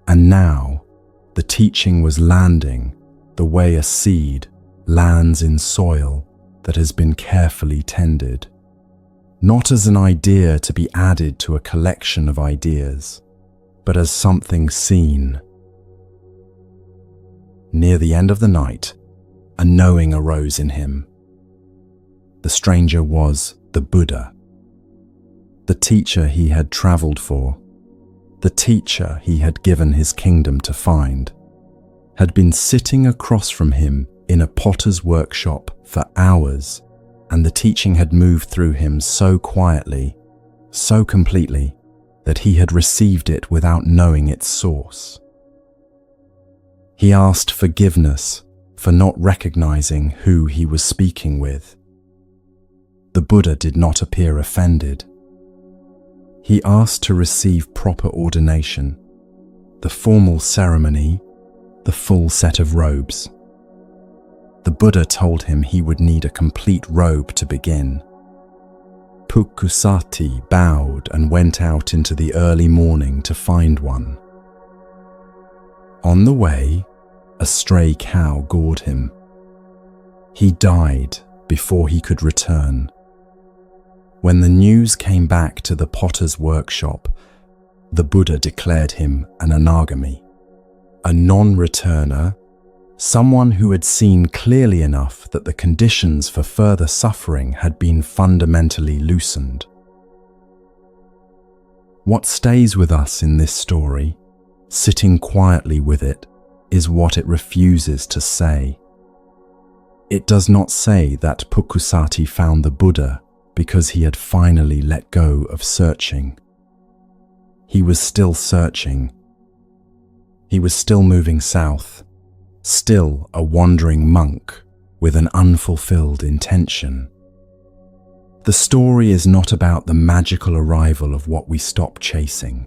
and now the teaching was landing the way a seed lands in soil that has been carefully tended, not as an idea to be added to a collection of ideas, but as something seen. Near the end of the night, a knowing arose in him. The stranger was the Buddha, the teacher he had traveled for, the teacher he had given his kingdom to find, had been sitting across from him in a potter's workshop for hours, and the teaching had moved through him so quietly, so completely, that he had received it without knowing its source. He asked forgiveness for not recognizing who he was speaking with. The Buddha did not appear offended. He asked to receive proper ordination, the formal ceremony, the full set of robes. The Buddha told him he would need a complete robe to begin. Pukusati bowed and went out into the early morning to find one. On the way, a stray cow gored him. He died before he could return. When the news came back to the potter's workshop, the Buddha declared him an anagami, a non-returner, someone who had seen clearly enough that the conditions for further suffering had been fundamentally loosened. What stays with us in this story, sitting quietly with it, is what it refuses to say. It does not say that Pukusati found the Buddha because he had finally let go of searching. He was still searching. He was still moving south, still a wandering monk with an unfulfilled intention. The story is not about the magical arrival of what we stop chasing.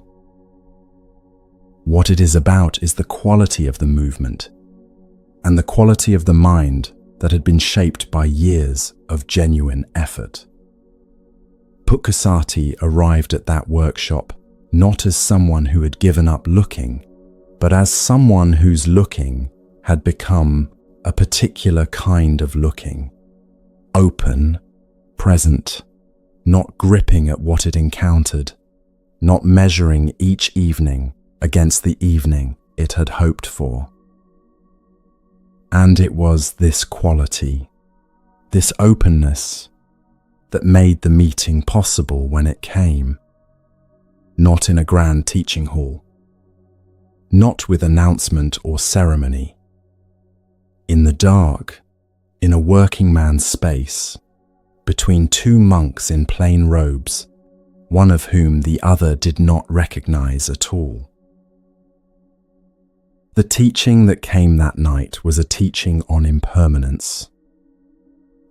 What it is about is the quality of the movement and the quality of the mind that had been shaped by years of genuine effort. Pukusati arrived at that workshop not as someone who had given up looking, but as someone whose looking had become a particular kind of looking. Open, present, not gripping at what it encountered, not measuring each evening against the evening it had hoped for. And it was this quality, this openness, that made the meeting possible when it came. Not in a grand teaching hall, not with announcement or ceremony. In the dark, in a working man's space, between two monks in plain robes, one of whom the other did not recognize at all. The teaching that came that night was a teaching on impermanence.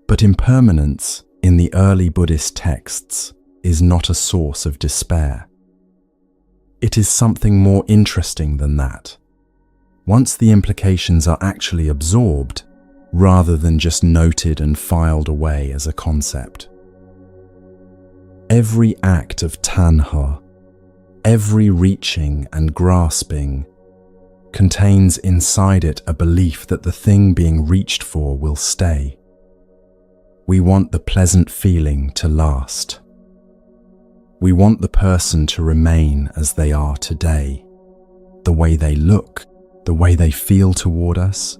But impermanence in the early Buddhist texts is not a source of despair. It is something more interesting than that. Once the implications are actually absorbed, rather than just noted and filed away as a concept. Every act of tanha, every reaching and grasping, contains inside it a belief that the thing being reached for will stay. We want the pleasant feeling to last. We want the person to remain as they are today, the way they look, the way they feel toward us,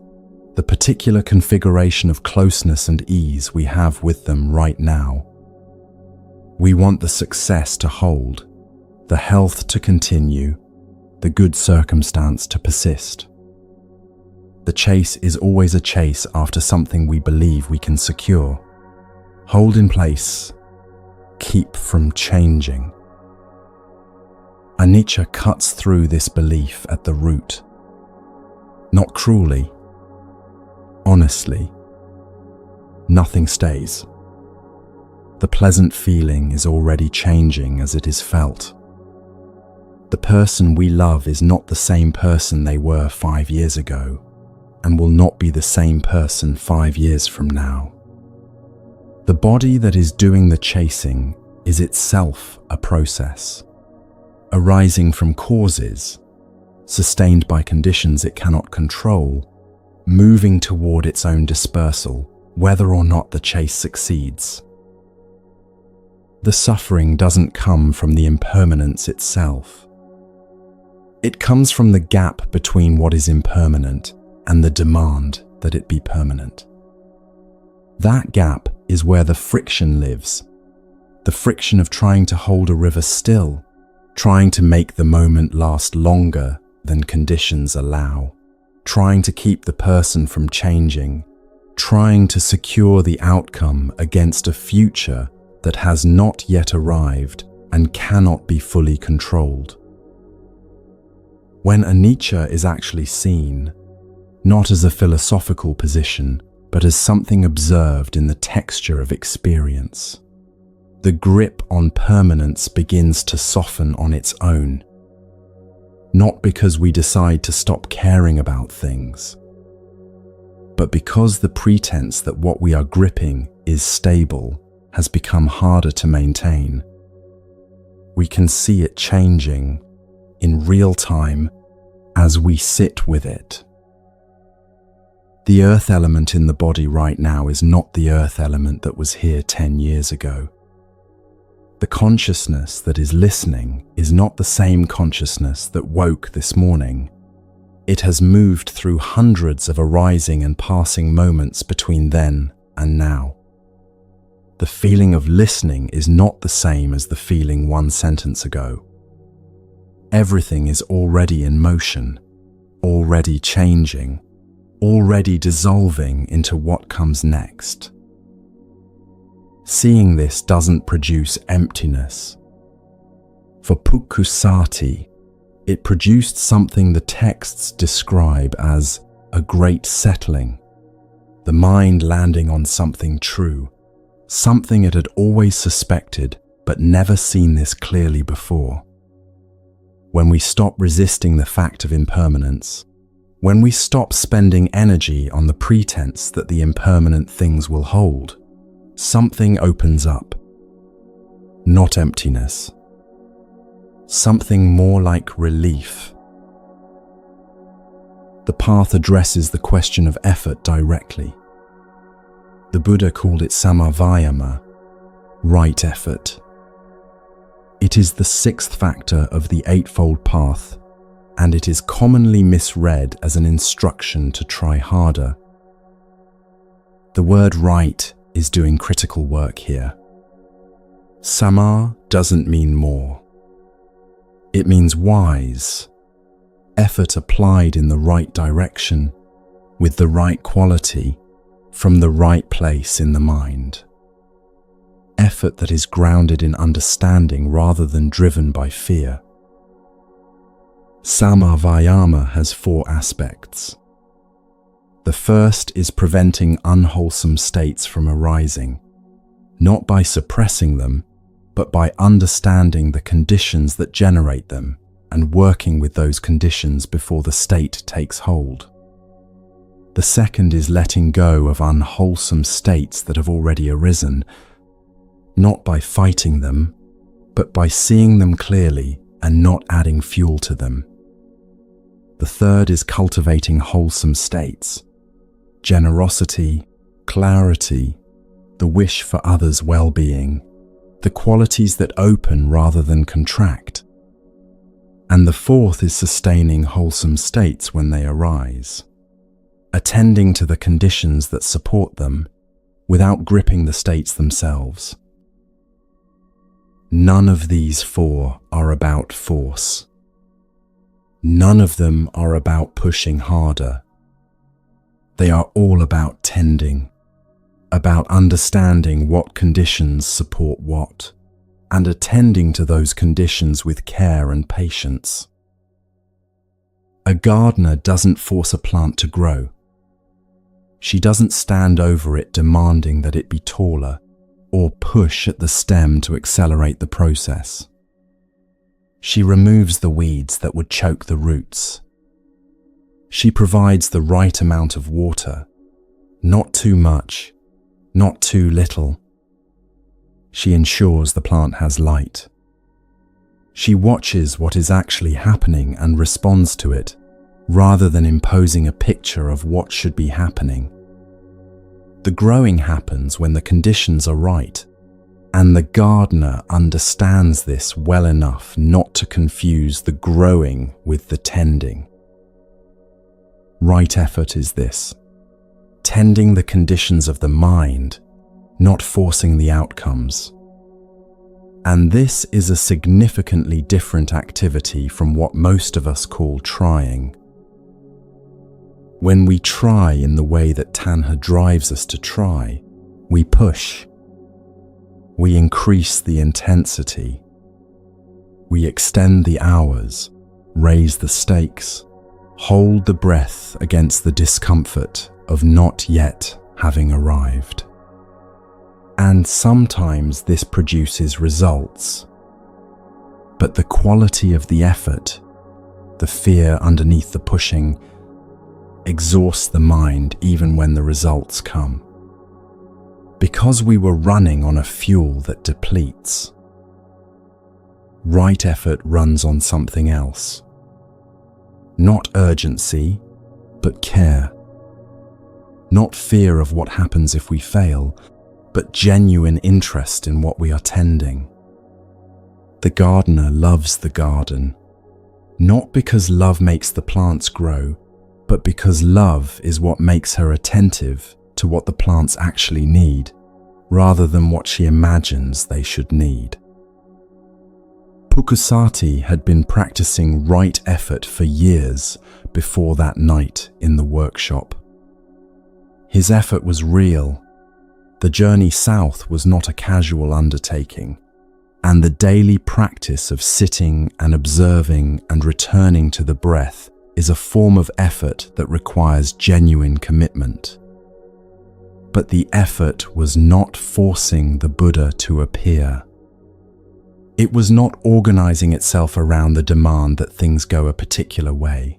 the particular configuration of closeness and ease we have with them right now. We want the success to hold, the health to continue, the good circumstance to persist. The chase is always a chase after something we believe we can secure, hold in place, keep from changing. Anicca cuts through this belief at the root. Not cruelly, honestly. Nothing stays. The pleasant feeling is already changing as it is felt. The person we love is not the same person they were 5 years ago, and will not be the same person 5 years from now. The body that is doing the chasing is itself a process, arising from causes, sustained by conditions it cannot control, moving toward its own dispersal, whether or not the chase succeeds. The suffering doesn't come from the impermanence itself. It comes from the gap between what is impermanent and the demand that it be permanent. That gap is where the friction lives, the friction of trying to hold a river still, trying to make the moment last longer than conditions allow, trying to keep the person from changing, trying to secure the outcome against a future that has not yet arrived and cannot be fully controlled. When anicca is actually seen, not as a philosophical position, but as something observed in the texture of experience, the grip on permanence begins to soften on its own. Not because we decide to stop caring about things, but because the pretense that what we are gripping is stable has become harder to maintain. We can see it changing in real time as we sit with it. The earth element in the body right now is not the earth element that was here 10 years ago. The consciousness that is listening is not the same consciousness that woke this morning. It has moved through hundreds of arising and passing moments between then and now. The feeling of listening is not the same as the feeling 1 sentence ago. Everything is already in motion, already changing, already dissolving into what comes next. Seeing this doesn't produce emptiness. For Pukusati, it produced something the texts describe as a great settling, the mind landing on something true, something it had always suspected but never seen this clearly before. When we stop resisting the fact of impermanence, when we stop spending energy on the pretense that the impermanent things will hold, something opens up. Not emptiness. Something more like relief. The path addresses the question of effort directly. The Buddha called it samavayama, right effort. It is the sixth factor of the Eightfold Path, and it is commonly misread as an instruction to try harder. The word right is doing critical work here. Sama doesn't mean more. It means wise, effort applied in the right direction, with the right quality, from the right place in the mind. Effort that is grounded in understanding rather than driven by fear. Samavayama has 4 aspects. The first is preventing unwholesome states from arising, not by suppressing them, but by understanding the conditions that generate them and working with those conditions before the state takes hold. The second is letting go of unwholesome states that have already arisen, not by fighting them, but by seeing them clearly and not adding fuel to them. The third is cultivating wholesome states, generosity, clarity, the wish for others' well-being, the qualities that open rather than contract. And the fourth is sustaining wholesome states when they arise, attending to the conditions that support them without gripping the states themselves. None of these 4 are about force. None of them are about pushing harder. They are all about tending, about understanding what conditions support what, and attending to those conditions with care and patience. A gardener doesn't force a plant to grow. She doesn't stand over it demanding that it be taller, or push at the stem to accelerate the process. She removes the weeds that would choke the roots. She provides the right amount of water, not too much, not too little. She ensures the plant has light. She watches what is actually happening and responds to it, rather than imposing a picture of what should be happening. The growing happens when the conditions are right, and the gardener understands this well enough not to confuse the growing with the tending. Right effort is this: tending the conditions of the mind, not forcing the outcomes. And this is a significantly different activity from what most of us call trying. When we try in the way that Tanha drives us to try, we push. We increase the intensity. We extend the hours, raise the stakes, hold the breath against the discomfort of not yet having arrived. And sometimes this produces results. But the quality of the effort, the fear underneath the pushing, exhausts the mind even when the results come. Because we were running on a fuel that depletes. Right effort runs on something else. Not urgency, but care. Not fear of what happens if we fail, but genuine interest in what we are tending. The gardener loves the garden, not because love makes the plants grow, but because love is what makes her attentive to what the plants actually need, rather than what she imagines they should need. Pukusati had been practicing right effort for years before that night in the workshop. His effort was real. The journey south was not a casual undertaking, and the daily practice of sitting and observing and returning to the breath is a form of effort that requires genuine commitment. But the effort was not forcing the Buddha to appear. It was not organizing itself around the demand that things go a particular way.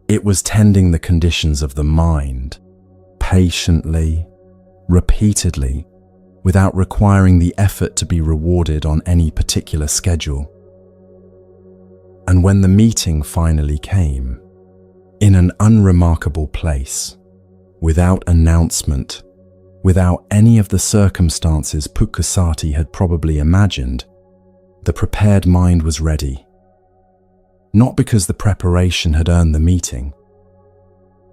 It was tending the conditions of the mind, patiently, repeatedly, without requiring the effort to be rewarded on any particular schedule. And when the meeting finally came, in an unremarkable place, without announcement, without any of the circumstances Pukusati had probably imagined, the prepared mind was ready. Not because the preparation had earned the meeting,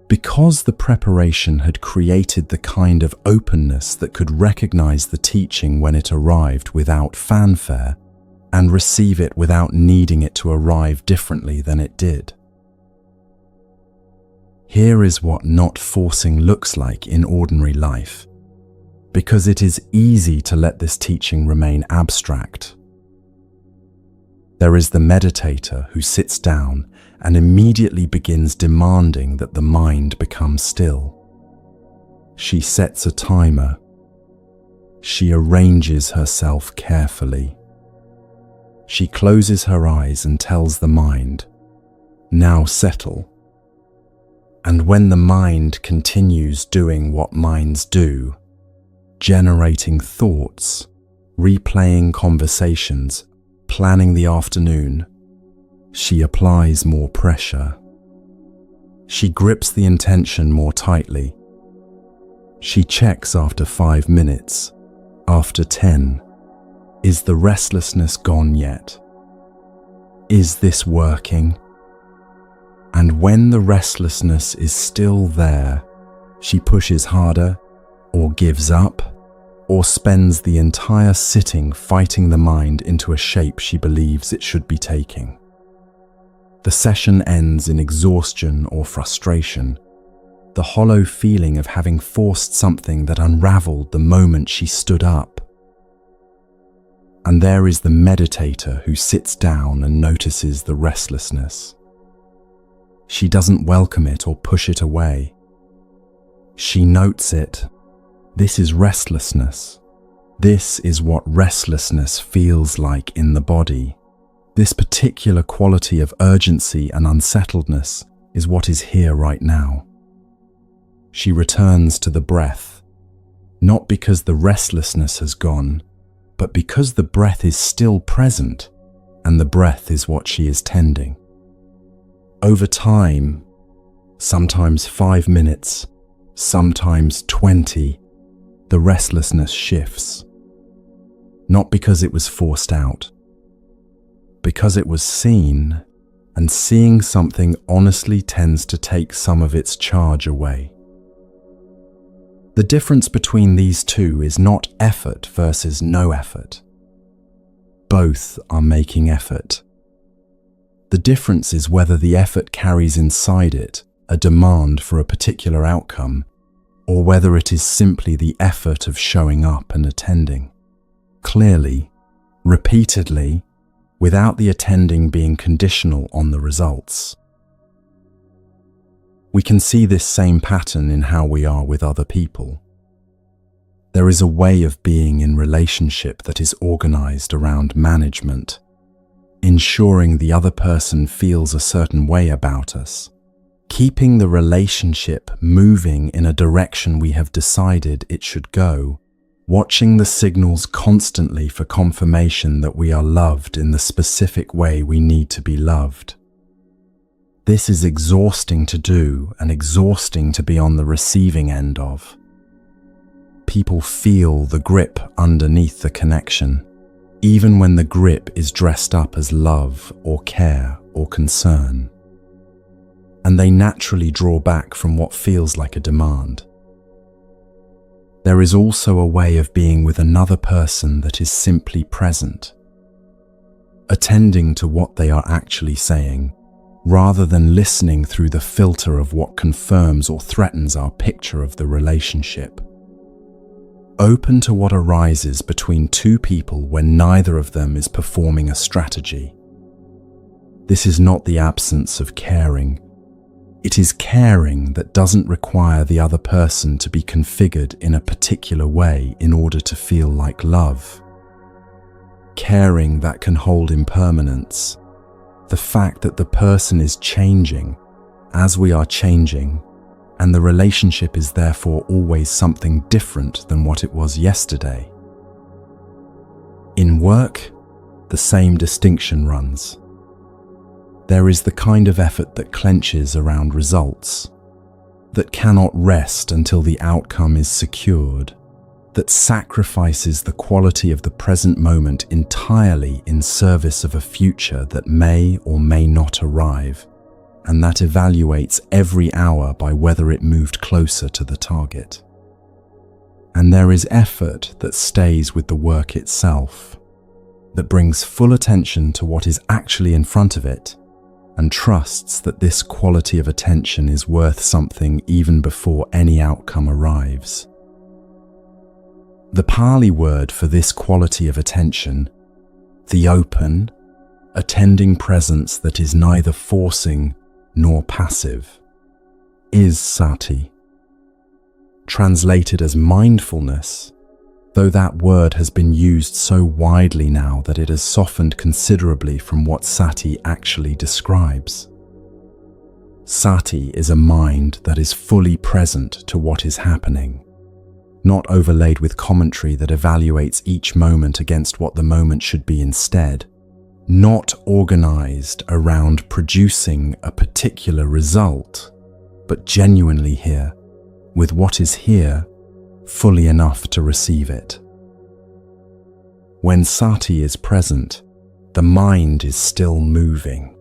because the preparation had created the kind of openness that could recognize the teaching when it arrived without fanfare and receive it without needing it to arrive differently than it did. Here is what not forcing looks like in ordinary life, because it is easy to let this teaching remain abstract. There is the meditator who sits down and immediately begins demanding that the mind become still. She sets a timer. She arranges herself carefully. She closes her eyes and tells the mind, "Now settle." And when the mind continues doing what minds do, generating thoughts, replaying conversations, planning the afternoon, she applies more pressure. She grips the intention more tightly. She checks after 5 minutes, after 10. Is the restlessness gone yet? Is this working? And when the restlessness is still there, she pushes harder, or gives up, or spends the entire sitting fighting the mind into a shape she believes it should be taking. The session ends in exhaustion or frustration, the hollow feeling of having forced something that unraveled the moment she stood up. And there is the meditator who sits down and notices the restlessness. She doesn't welcome it or push it away. She notes it. This is restlessness. This is what restlessness feels like in the body. This particular quality of urgency and unsettledness is what is here right now. She returns to the breath, not because the restlessness has gone, but because the breath is still present, and the breath is what she is tending. Over time, sometimes 5 minutes, sometimes 20, the restlessness shifts. Not because it was forced out, because it was seen, and seeing something honestly tends to take some of its charge away. The difference between these two is not effort versus no effort. Both are making effort. The difference is whether the effort carries inside it a demand for a particular outcome, or whether it is simply the effort of showing up and attending. Clearly, repeatedly, without the attending being conditional on the results. We can see this same pattern in how we are with other people. There is a way of being in relationship that is organized around management, ensuring the other person feels a certain way about us, keeping the relationship moving in a direction we have decided it should go, watching the signals constantly for confirmation that we are loved in the specific way we need to be loved. This is exhausting to do and exhausting to be on the receiving end of. People feel the grip underneath the connection, even when the grip is dressed up as love or care or concern. And they naturally draw back from what feels like a demand. There is also a way of being with another person that is simply present. attending to what they are actually saying, rather than listening through the filter of what confirms or threatens our picture of the relationship. Open to what arises between two people when neither of them is performing a strategy. This is not the absence of caring. It is caring that doesn't require the other person to be configured in a particular way in order to feel like love. Caring that can hold impermanence, the fact that the person is changing as we are changing, and the relationship is therefore always something different than what it was yesterday. In work, the same distinction runs. There is the kind of effort that clenches around results, that cannot rest until the outcome is secured, that sacrifices the quality of the present moment entirely in service of a future that may or may not arrive, and that evaluates every hour by whether it moved closer to the target. And there is effort that stays with the work itself, that brings full attention to what is actually in front of it, and trusts that this quality of attention is worth something even before any outcome arrives. The Pali word for this quality of attention, the open, attending presence that is neither forcing nor passive, is sati. Translated as mindfulness, though that word has been used so widely now that it has softened considerably from what sati actually describes. Sati is a mind that is fully present to what is happening, not overlaid with commentary that evaluates each moment against what the moment should be instead, not organized around producing a particular result, but genuinely here, with what is here, fully enough to receive it. When sati is present, the mind is still moving.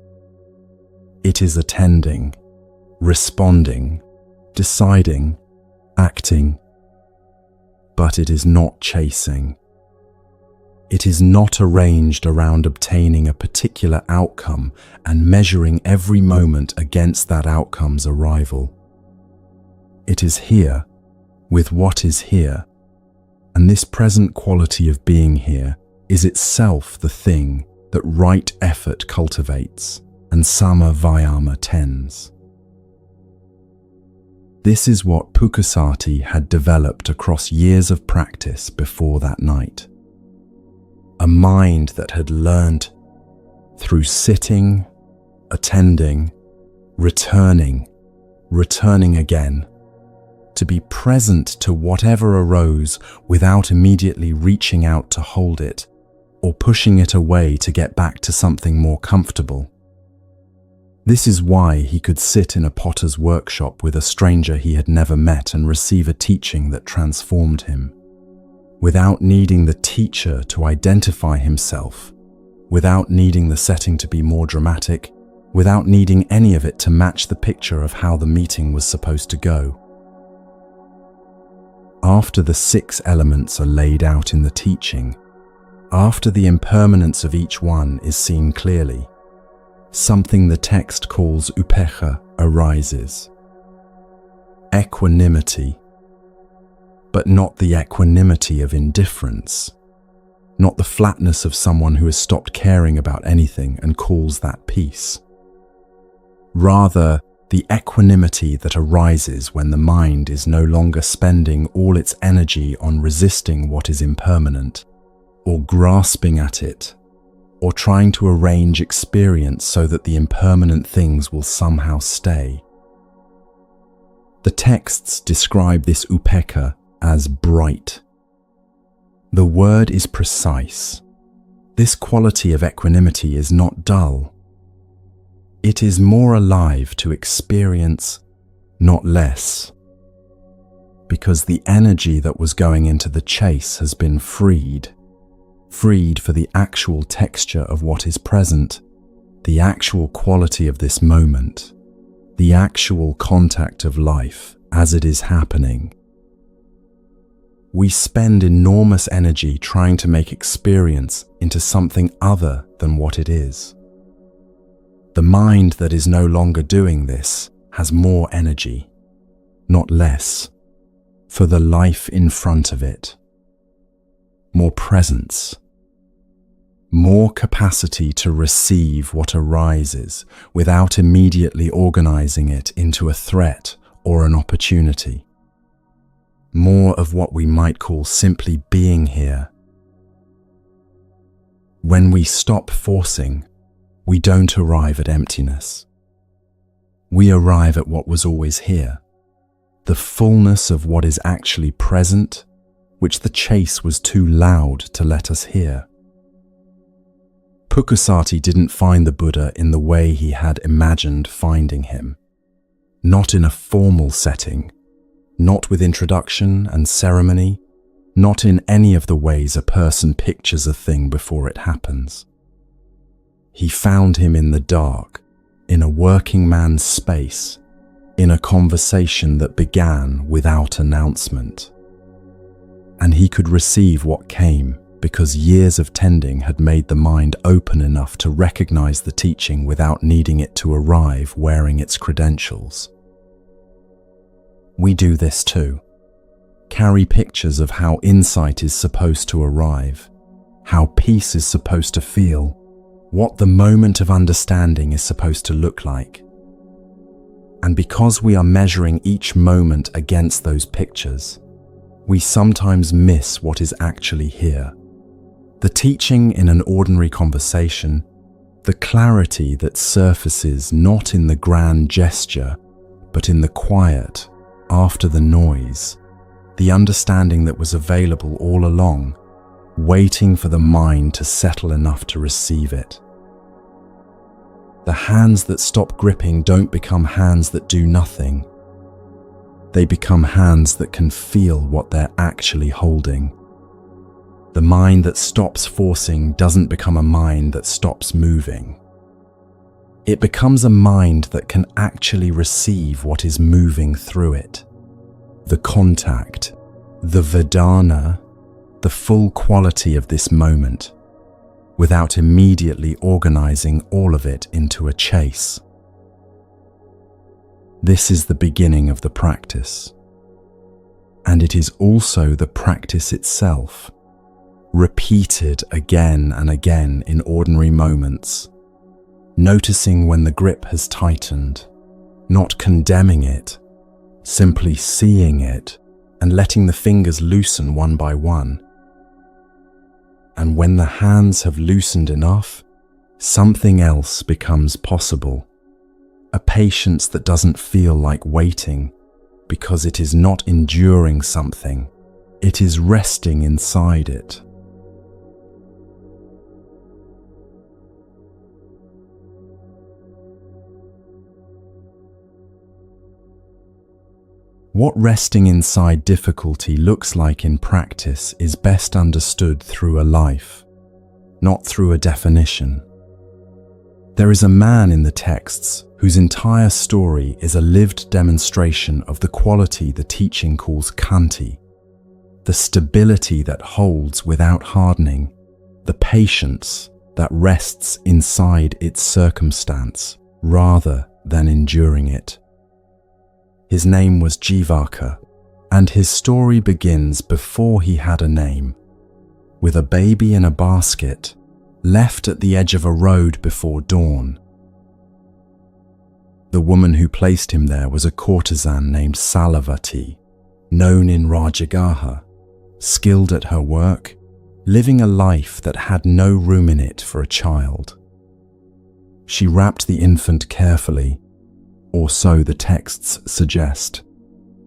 It is attending, responding, deciding, acting, but it is not chasing. It is not arranged around obtaining a particular outcome and measuring every moment against that outcome's arrival. It is here, with what is here, and this present quality of being here is itself the thing that right effort cultivates and sama vayama tends. This is what Pukusati had developed across years of practice before that night. A mind that had learned through sitting, attending, returning again, to be present to whatever arose without immediately reaching out to hold it or pushing it away to get back to something more comfortable. This is why he could sit in a potter's workshop with a stranger he had never met and receive a teaching that transformed him, without needing the teacher to identify himself, without needing the setting to be more dramatic, without needing any of it to match the picture of how the meeting was supposed to go. After the 6 elements are laid out in the teaching, after the impermanence of each one is seen clearly, something the text calls upekkha arises. Equanimity, but not the equanimity of indifference, not the flatness of someone who has stopped caring about anything and calls that peace. Rather, the equanimity that arises when the mind is no longer spending all its energy on resisting what is impermanent, or grasping at it, or trying to arrange experience so that the impermanent things will somehow stay. The texts describe this upekkha as bright. The word is precise. This quality of equanimity is not dull. It is more alive to experience, not less, because the energy that was going into the chase has been freed for the actual texture of what is present, the actual quality of this moment, the actual contact of life as it is happening. We spend enormous energy trying to make experience into something other than what it is. The mind that is no longer doing this has more energy, not less, for the life in front of it. More presence, more capacity to receive what arises without immediately organizing it into a threat or an opportunity. More of what we might call simply being here. When we stop forcing, we don't arrive at emptiness. We arrive at what was always here, the fullness of what is actually present, which the chase was too loud to let us hear. Pukusati didn't find the Buddha in the way he had imagined finding him. Not in a formal setting, not with introduction and ceremony, not in any of the ways a person pictures a thing before it happens. He found him in the dark, in a working man's space, in a conversation that began without announcement. And he could receive what came because years of tending had made the mind open enough to recognize the teaching without needing it to arrive wearing its credentials. We do this too. Carry pictures of how insight is supposed to arrive, how peace is supposed to feel, what the moment of understanding is supposed to look like. And because we are measuring each moment against those pictures, we sometimes miss what is actually here. The teaching in an ordinary conversation, the clarity that surfaces not in the grand gesture, but in the quiet, after the noise, the understanding that was available all along, waiting for the mind to settle enough to receive it. The hands that stop gripping don't become hands that do nothing. They become hands that can feel what they're actually holding. The mind that stops forcing doesn't become a mind that stops moving. It becomes a mind that can actually receive what is moving through it. The contact, the vedana, the full quality of this moment, without immediately organizing all of it into a chase. This is the beginning of the practice. And it is also the practice itself, repeated again and again in ordinary moments, noticing when the grip has tightened, not condemning it, simply seeing it and letting the fingers loosen one by one. And when the hands have loosened enough, something else becomes possible. A patience that doesn't feel like waiting, because it is not enduring something, it is resting inside it. What resting inside difficulty looks like in practice is best understood through a life, not through a definition. There is a man in the texts whose entire story is a lived demonstration of the quality the teaching calls khanti, the stability that holds without hardening, the patience that rests inside its circumstance rather than enduring it. His name was Jivaka, and his story begins before he had a name, with a baby in a basket, left at the edge of a road before dawn. The woman who placed him there was a courtesan named Salavati, known in Rajagaha, skilled at her work, living a life that had no room in it for a child. She wrapped the infant carefully, or so the texts suggest,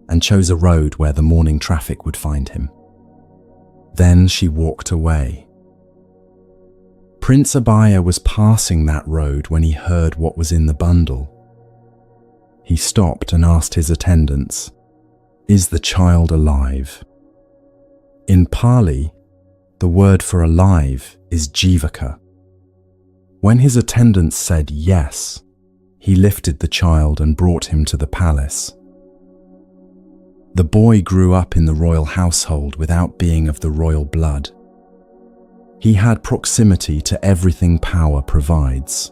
and chose a road where the morning traffic would find him. Then she walked away. Prince Abaya was passing that road when he heard what was in the bundle. He stopped and asked his attendants, "Is the child alive?" In Pali, the word for alive is jivaka. When his attendants said yes, he lifted the child and brought him to the palace. The boy grew up in the royal household without being of the royal blood. He had proximity to everything power provides: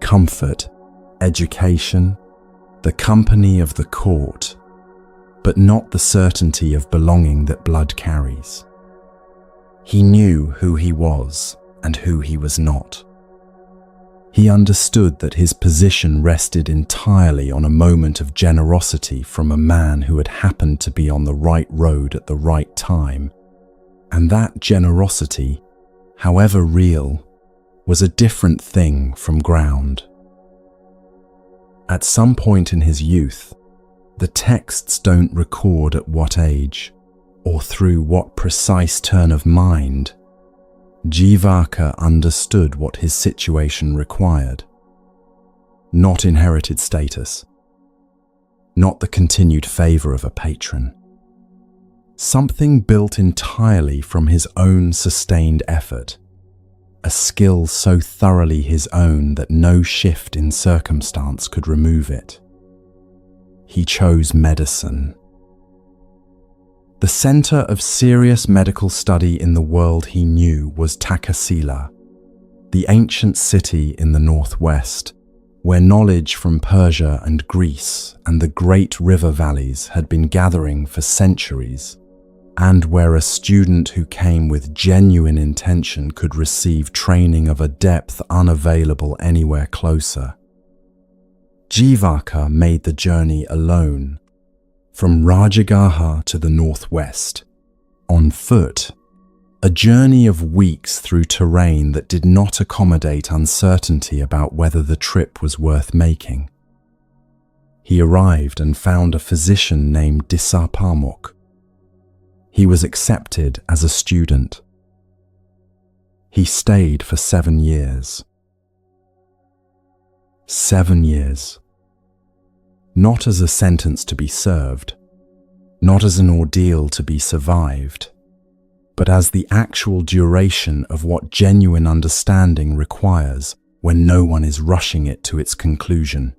comfort, education, the company of the court, but not the certainty of belonging that blood carries. He knew who he was and who he was not. He understood that his position rested entirely on a moment of generosity from a man who had happened to be on the right road at the right time, and that generosity, however real, was a different thing from ground. At some point in his youth, the texts don't record at what age or through what precise turn of mind, Jivaka understood what his situation required. Not inherited status, not the continued favor of a patron. Something built entirely from his own sustained effort, a skill so thoroughly his own that no shift in circumstance could remove it. He chose medicine. The center of serious medical study in the world he knew was Takasila, the ancient city in the northwest, where knowledge from Persia and Greece and the great river valleys had been gathering for centuries, and where a student who came with genuine intention could receive training of a depth unavailable anywhere closer. Jivaka made the journey alone, from Rajagaha to the northwest, on foot, a journey of weeks through terrain that did not accommodate uncertainty about whether the trip was worth making. He arrived and found a physician named Disapamuk. He was accepted as a student. He stayed for 7 years. 7 years. Not as a sentence to be served, not as an ordeal to be survived, but as the actual duration of what genuine understanding requires when no one is rushing it to its conclusion.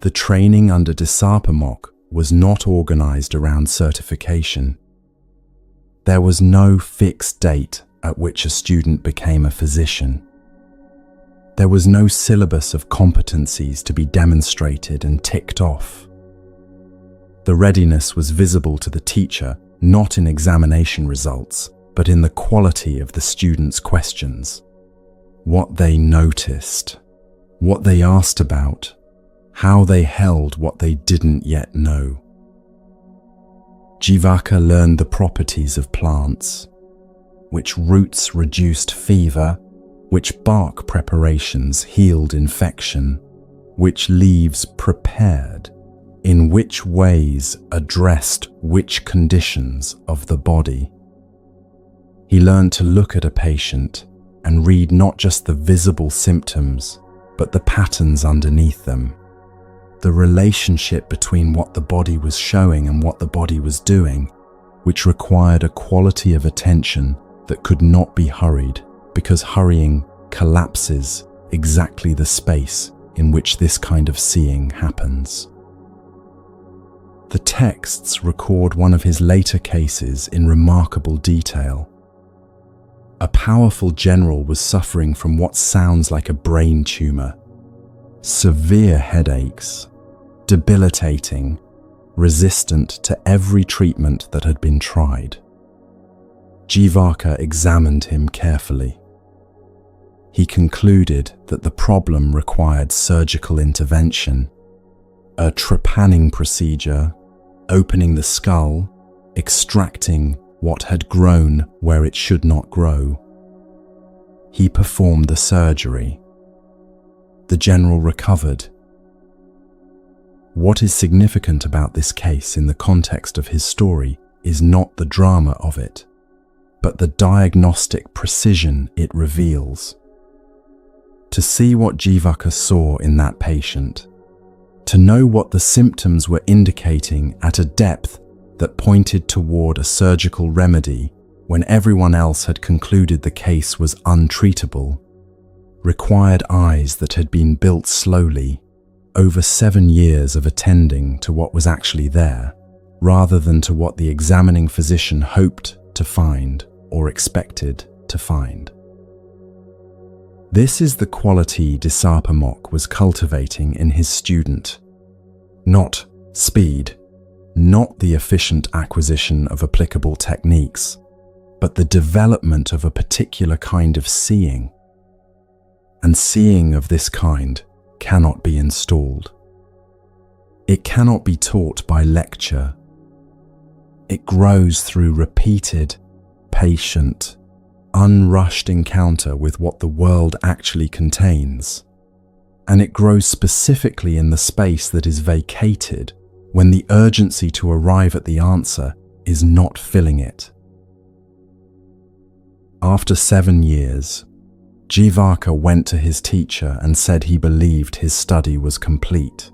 The training under Disapamuk was not organized around certification. There was no fixed date at which a student became a physician. There was no syllabus of competencies to be demonstrated and ticked off. The readiness was visible to the teacher, not in examination results, but in the quality of the students' questions. What they noticed, what they asked about, how they held what they didn't yet know. Jivaka learned the properties of plants, which roots reduced fever, which bark preparations healed infection, which leaves prepared, in which ways addressed which conditions of the body. He learned to look at a patient and read not just the visible symptoms, but the patterns underneath them, the relationship between what the body was showing and what the body was doing, which required a quality of attention that could not be hurried, because hurrying collapses exactly the space in which this kind of seeing happens. The texts record one of his later cases in remarkable detail. A powerful general was suffering from what sounds like a brain tumor, severe headaches, debilitating, resistant to every treatment that had been tried. Jivaka examined him carefully. He concluded that the problem required surgical intervention, a trepanning procedure, opening the skull, extracting what had grown where it should not grow. He performed the surgery. The general recovered. What is significant about this case in the context of his story is not the drama of it, but the diagnostic precision it reveals. To see what Jivaka saw in that patient, to know what the symptoms were indicating at a depth that pointed toward a surgical remedy when everyone else had concluded the case was untreatable, required eyes that had been built slowly over 7 years of attending to what was actually there, rather than to what the examining physician hoped to find or expected to find. This is the quality Disarpamok was cultivating in his student. Not speed, not the efficient acquisition of applicable techniques, but the development of a particular kind of seeing. And seeing of this kind cannot be installed. It cannot be taught by lecture. It grows through repeated, patient, unrushed encounter with what the world actually contains. And it grows specifically in the space that is vacated when the urgency to arrive at the answer is not filling it. After 7 years, Jivaka went to his teacher and said he believed his study was complete.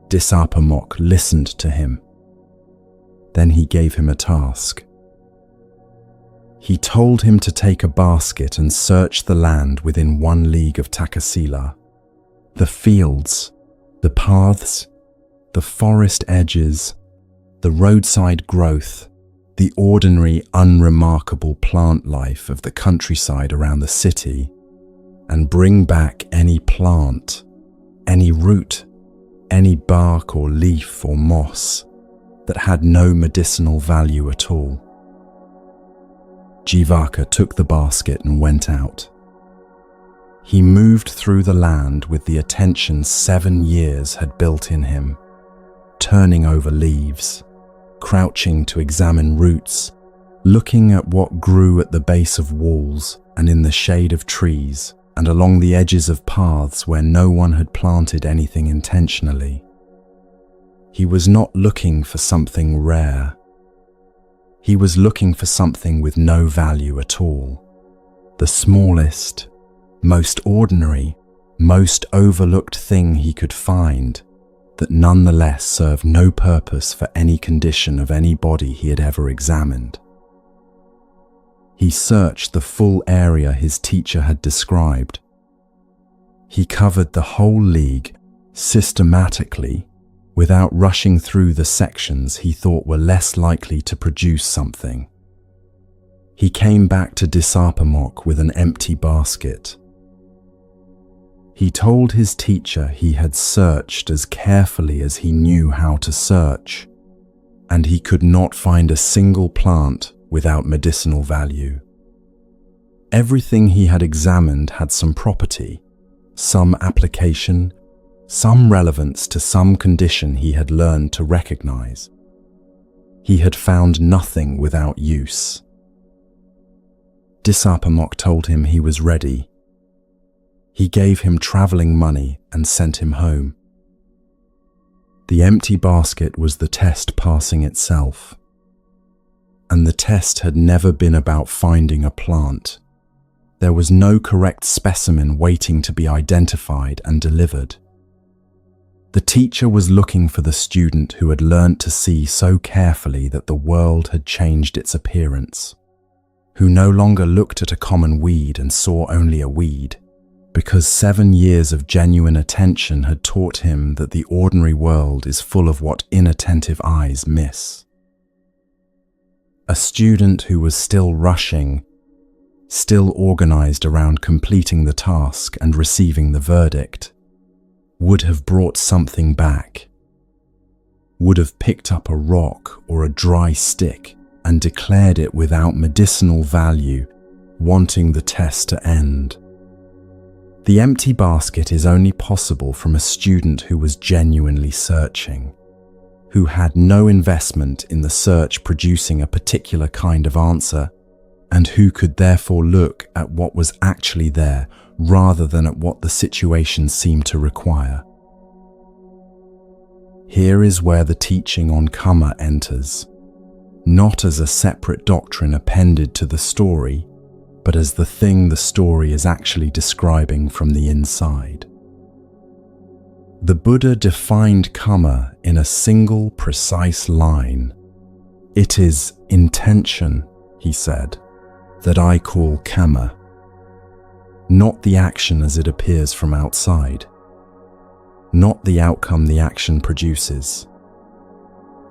Disarpamok listened to him. Then he gave him a task. He told him to take a basket and search the land within 1 league of Takasila. The fields, the paths, the forest edges, the roadside growth, the ordinary, unremarkable plant life of the countryside around the city, and bring back any plant, any root, any bark or leaf or moss that had no medicinal value at all. Jivaka took the basket and went out. He moved through the land with the attention 7 years had built in him, turning over leaves, crouching to examine roots, looking at what grew at the base of walls and in the shade of trees and along the edges of paths where no one had planted anything intentionally. He was not looking for something rare. He was looking for something with no value at all. The smallest, most ordinary, most overlooked thing he could find that nonetheless served no purpose for any condition of any body he had ever examined. He searched the full area his teacher had described. He covered the whole league systematically without rushing through the sections he thought were less likely to produce something. He came back to Disarpamok with an empty basket. He told his teacher he had searched as carefully as he knew how to search, and he could not find a single plant without medicinal value. Everything he had examined had some property, some application, some relevance to some condition he had learned to recognize. He had found nothing without use. Disarpamok told him he was ready. He gave him traveling money and sent him home. The empty basket was the test passing itself. And the test had never been about finding a plant. There was no correct specimen waiting to be identified and delivered. The teacher was looking for the student who had learnt to see so carefully that the world had changed its appearance, who no longer looked at a common weed and saw only a weed, because 7 years of genuine attention had taught him that the ordinary world is full of what inattentive eyes miss. A student who was still rushing, still organized around completing the task and receiving the verdict, would have brought something back, would have picked up a rock or a dry stick and declared it without medicinal value, wanting the test to end. The empty basket is only possible from a student who was genuinely searching, who had no investment in the search producing a particular kind of answer, and who could therefore look at what was actually there rather than at what the situation seemed to require. Here is where the teaching on karma enters, not as a separate doctrine appended to the story, but as the thing the story is actually describing from the inside. The Buddha defined karma in a single precise line. It is intention, he said, that I call karma, not the action as it appears from outside, not the outcome the action produces.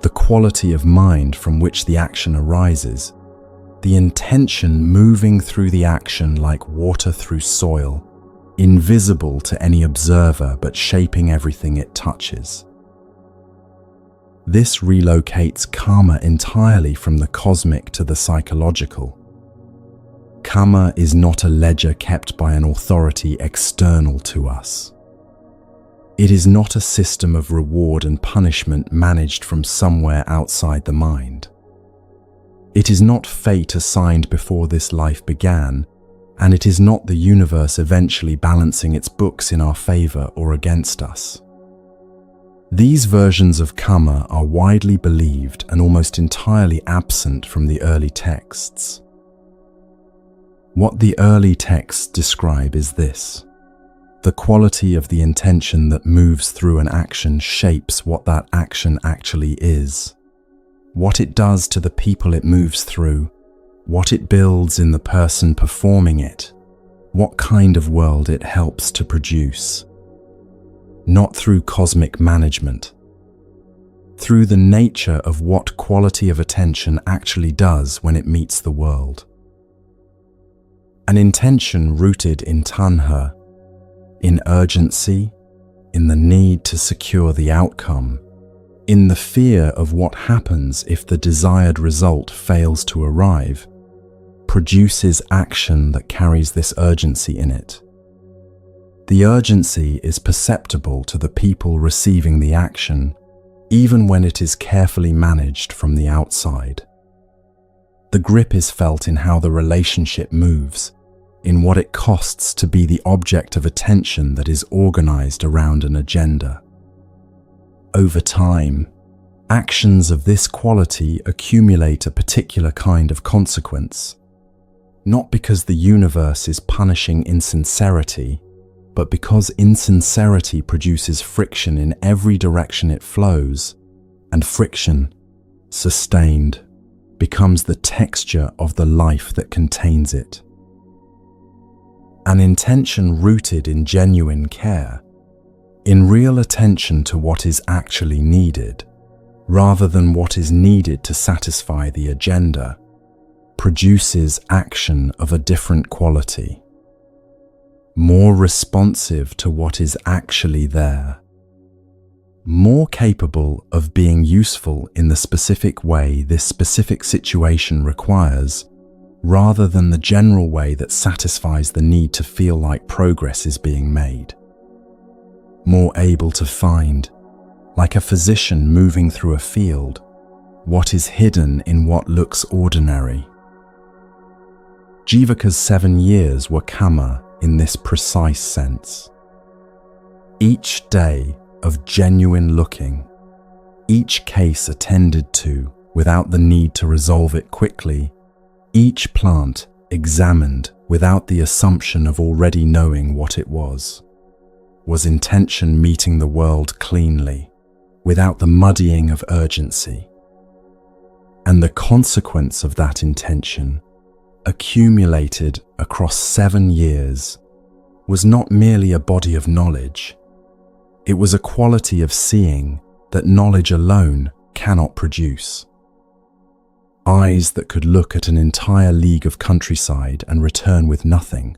the quality of mind from which the action arises, the intention moving through the action like water through soil, invisible to any observer but shaping everything it touches. This relocates karma entirely from the cosmic to the psychological. Karma is not a ledger kept by an authority external to us. It is not a system of reward and punishment managed from somewhere outside the mind. It is not fate assigned before this life began, and it is not the universe eventually balancing its books in our favor or against us. These versions of karma are widely believed and almost entirely absent from the early texts. What the early texts describe is this: the quality of the intention that moves through an action shapes what that action actually is, what it does to the people it moves through, what it builds in the person performing it, what kind of world it helps to produce. Not through cosmic management, through the nature of what quality of attention actually does when it meets the world. An intention rooted in tanha, in urgency, in the need to secure the outcome, in the fear of what happens if the desired result fails to arrive, produces action that carries this urgency in it. The urgency is perceptible to the people receiving the action, even when it is carefully managed from the outside. The grip is felt in how the relationship moves, in what it costs to be the object of attention that is organized around an agenda. Over time, actions of this quality accumulate a particular kind of consequence, not because the universe is punishing insincerity, but because insincerity produces friction in every direction it flows, and friction, sustained, becomes the texture of the life that contains it. An intention rooted in genuine care, in real attention to what is actually needed, rather than what is needed to satisfy the agenda, produces action of a different quality, more responsive to what is actually there, more capable of being useful in the specific way this specific situation requires, rather than the general way that satisfies the need to feel like progress is being made. More able to find, like a physician moving through a field, what is hidden in what looks ordinary. Jivaka's 7 years were karma in this precise sense. Each day of genuine looking, each case attended to without the need to resolve it quickly, each plant examined without the assumption of already knowing what it was intention meeting the world cleanly, without the muddying of urgency. And the consequence of that intention, accumulated across 7 years, was not merely a body of knowledge. It was a quality of seeing that knowledge alone cannot produce. Eyes that could look at an entire league of countryside and return with nothing,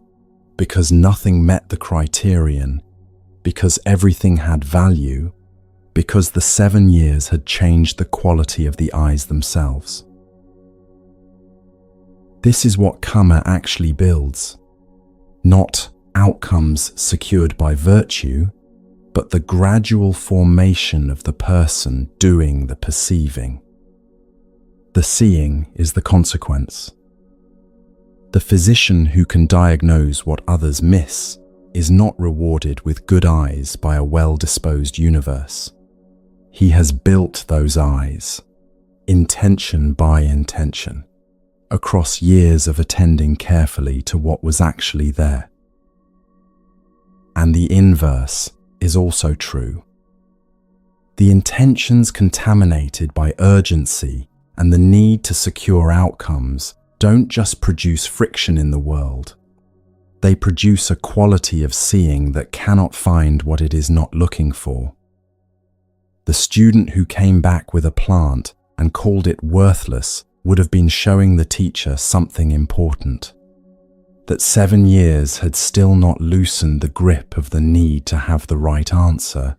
because nothing met the criterion, because everything had value, because the 7 years had changed the quality of the eyes themselves. This is what karma actually builds, not outcomes secured by virtue, but the gradual formation of the person doing the perceiving. The seeing is the consequence. The physician who can diagnose what others miss is not rewarded with good eyes by a well-disposed universe. He has built those eyes, intention by intention, across years of attending carefully to what was actually there. And the inverse is also true. The intentions contaminated by urgency and the need to secure outcomes don't just produce friction in the world. They produce a quality of seeing that cannot find what it is not looking for. The student who came back with a plant and called it worthless would have been showing the teacher something important. That 7 years had still not loosened the grip of the need to have the right answer,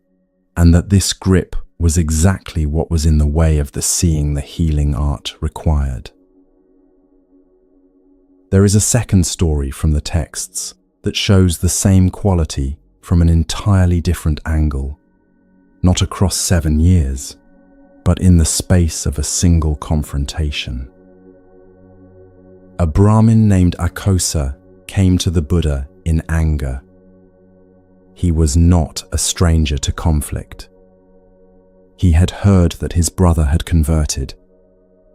and that this grip was exactly what was in the way of the seeing the healing art required. There is a second story from the texts that shows the same quality from an entirely different angle, not across 7 years, but in the space of a single confrontation. A Brahmin named Akosa came to the Buddha in anger. He was not a stranger to conflict. He had heard that his brother had converted,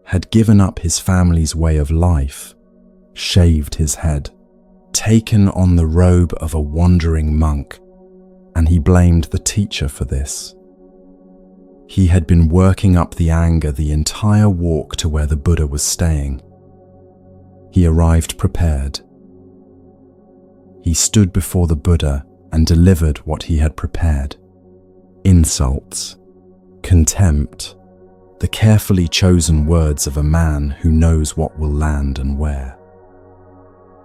had given up his family's way of life, shaved his head, taken on the robe of a wandering monk, and he blamed the teacher for this. He had been working up the anger the entire walk to where the Buddha was staying. He arrived prepared. He stood before the Buddha and delivered what he had prepared. Insults, contempt, the carefully chosen words of a man who knows what will land and where.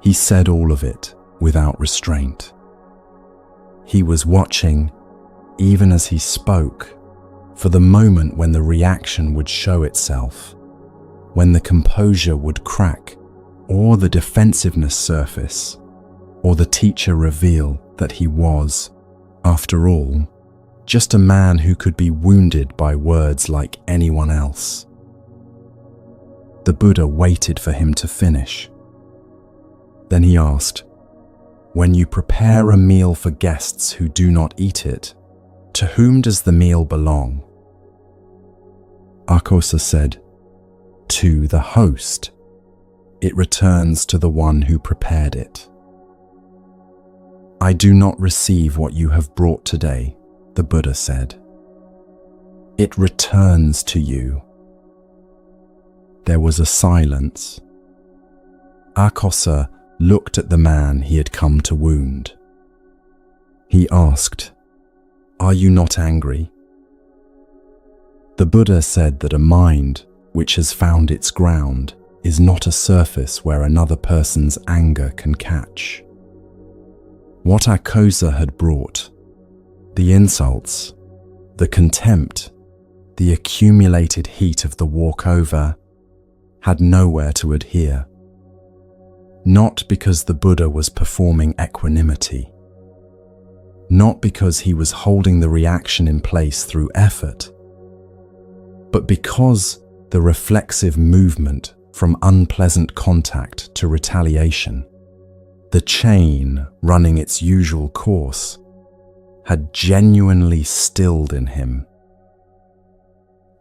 He said all of it without restraint. He was watching, even as he spoke, for the moment when the reaction would show itself, when the composure would crack, or the defensiveness surface, or the teacher reveal that he was, after all, just a man who could be wounded by words like anyone else. The Buddha waited for him to finish. Then he asked, "When you prepare a meal for guests who do not eat it, to whom does the meal belong?" Akosa said, "To the host. It returns to the one who prepared it." "I do not receive what you have brought today," the Buddha said. "It returns to you." There was a silence. Akosa looked at the man he had come to wound. He asked, "Are you not angry?" The Buddha said that a mind which has found its ground is not a surface where another person's anger can catch. What Akosa had brought, the insults, the contempt, the accumulated heat of the walkover, had nowhere to adhere. Not because the Buddha was performing equanimity, not because he was holding the reaction in place through effort, but because the reflexive movement from unpleasant contact to retaliation, the chain running its usual course, had genuinely stilled in him.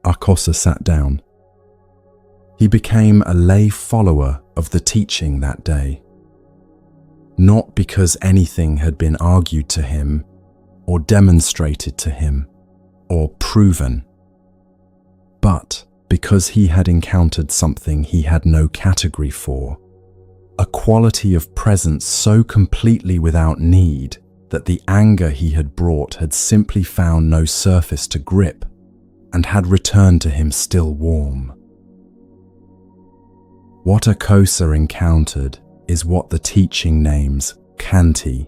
Akosa sat down. He became a lay follower of the teaching that day, not because anything had been argued to him, or demonstrated to him, or proven, but because he had encountered something he had no category for, a quality of presence so completely without need that the anger he had brought had simply found no surface to grip and had returned to him still warm. What Akosa encountered is what the teaching names Khanti,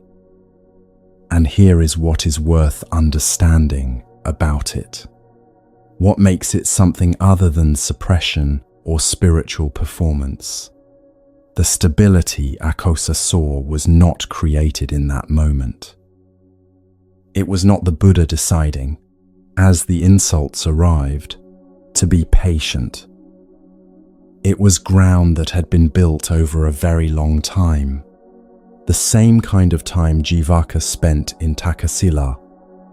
and here is what is worth understanding about it. What makes it something other than suppression or spiritual performance. The stability Akosa saw was not created in that moment. It was not the Buddha deciding, as the insults arrived, to be patient. It was ground that had been built over a very long time, the same kind of time Jivaka spent in Takasila,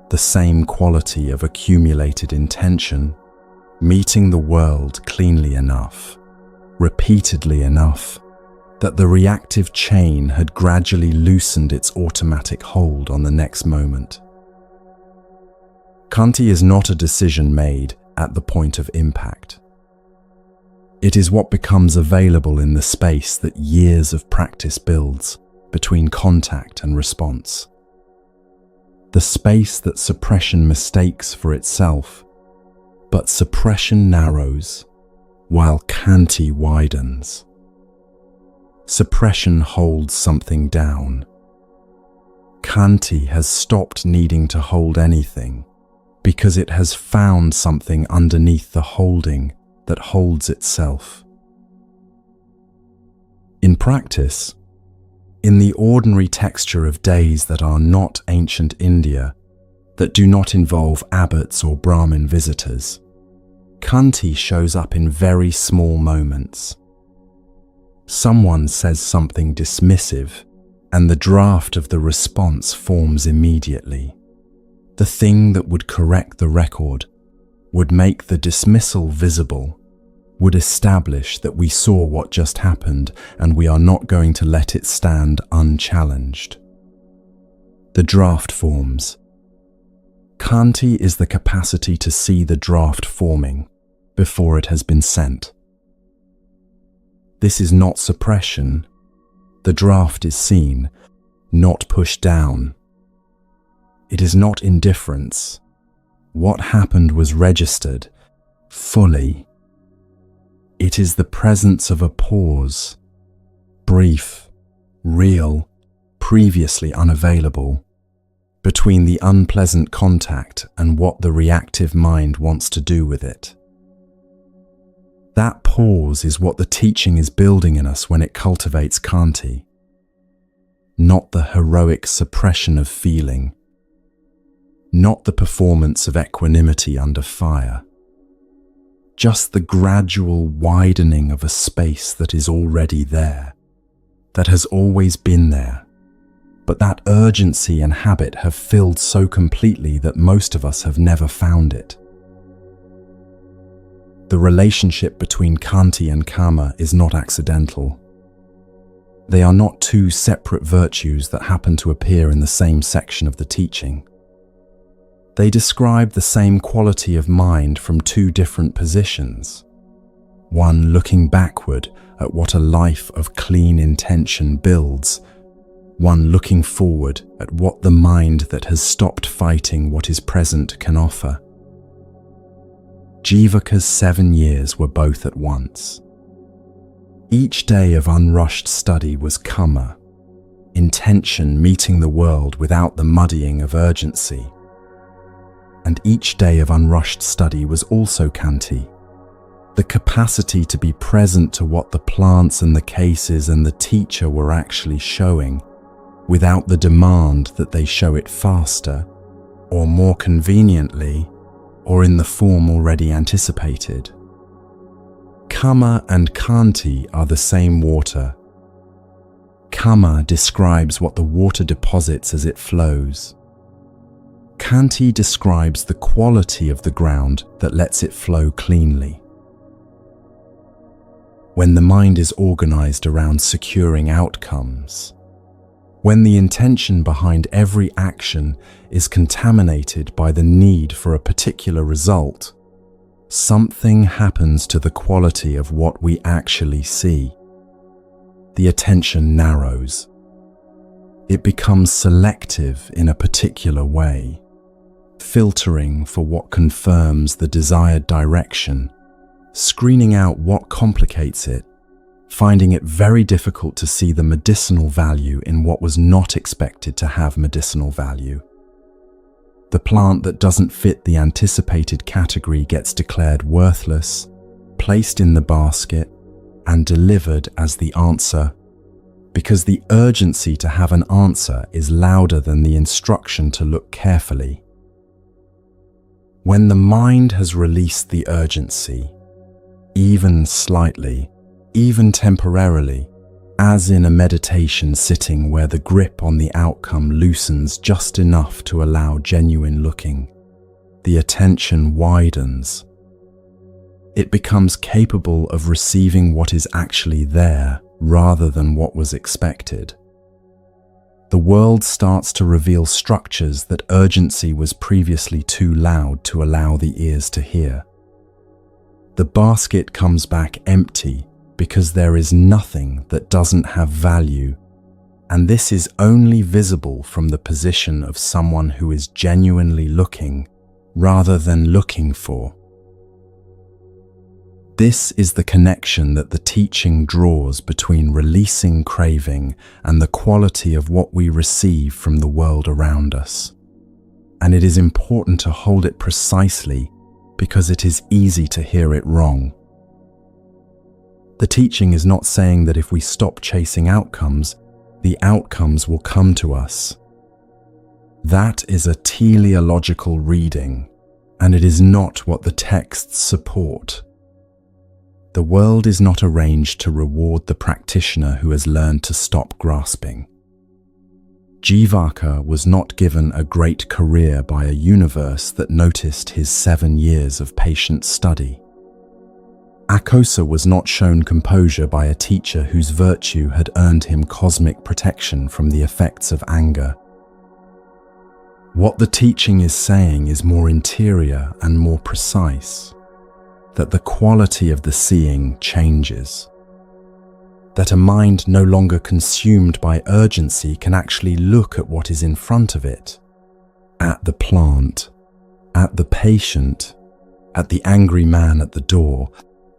the same quality of accumulated intention, meeting the world cleanly enough, repeatedly enough, that the reactive chain had gradually loosened its automatic hold on the next moment. Khanti is not a decision made at the point of impact. It is what becomes available in the space that years of practice builds between contact and response. The space that suppression mistakes for itself but suppression narrows while Khanti widens. Suppression holds something down. Khanti has stopped needing to hold anything because it has found something underneath the holding that holds itself. In practice, in the ordinary texture of days that are not ancient India, that do not involve abbots or Brahmin visitors, Khanti shows up in very small moments. Someone says something dismissive, and the draft of the response forms immediately. The thing that would correct the record, would make the dismissal visible, would establish that we saw what just happened and we are not going to let it stand unchallenged. The draft forms. Khanti is the capacity to see the draft forming before it has been sent. This is not suppression. The draft is seen, not pushed down. It is not indifference. What happened was registered, fully. It is the presence of a pause, brief, real, previously unavailable, between the unpleasant contact and what the reactive mind wants to do with it. That pause is what the teaching is building in us when it cultivates Khanti, not the heroic suppression of feeling, not the performance of equanimity under fire, just the gradual widening of a space that is already there, that has always been there, but that urgency and habit have filled so completely that most of us have never found it. The relationship between Khanti and Kama is not accidental. They are not two separate virtues that happen to appear in the same section of the teaching. They describe the same quality of mind from two different positions. One looking backward at what a life of clean intention builds, one looking forward at what the mind that has stopped fighting what is present can offer. Jivaka's 7 years were both at once. Each day of unrushed study was Kama, intention meeting the world without the muddying of urgency. And each day of unrushed study was also Khanti, the capacity to be present to what the plants and the cases and the teacher were actually showing, without the demand that they show it faster, or more conveniently, or in the form already anticipated. Kama and Khanti are the same water. Kama describes what the water deposits as it flows. Khanti describes the quality of the ground that lets it flow cleanly. When the mind is organized around securing outcomes, when the intention behind every action is contaminated by the need for a particular result, something happens to the quality of what we actually see. The attention narrows. It becomes selective in a particular way, filtering for what confirms the desired direction, screening out what complicates it, finding it very difficult to see the medicinal value in what was not expected to have medicinal value. The plant that doesn't fit the anticipated category gets declared worthless, placed in the basket, and delivered as the answer, because the urgency to have an answer is louder than the instruction to look carefully. When the mind has released the urgency, even slightly, even temporarily, as in a meditation sitting where the grip on the outcome loosens just enough to allow genuine looking, the attention widens. It becomes capable of receiving what is actually there rather than what was expected. The world starts to reveal structures that urgency was previously too loud to allow the ears to hear. The basket comes back empty because there is nothing that doesn't have value, and this is only visible from the position of someone who is genuinely looking rather than looking for. This is the connection that the teaching draws between releasing craving and the quality of what we receive from the world around us. And it is important to hold it precisely because it is easy to hear it wrong. The teaching is not saying that if we stop chasing outcomes, the outcomes will come to us. That is a teleological reading, and it is not what the texts support. The world is not arranged to reward the practitioner who has learned to stop grasping. Jivaka was not given a great career by a universe that noticed his 7 years of patient study. Akosa was not shown composure by a teacher whose virtue had earned him cosmic protection from the effects of anger. What the teaching is saying is more interior and more precise, that the quality of the seeing changes, that a mind no longer consumed by urgency can actually look at what is in front of it, at the plant, at the patient, at the angry man at the door,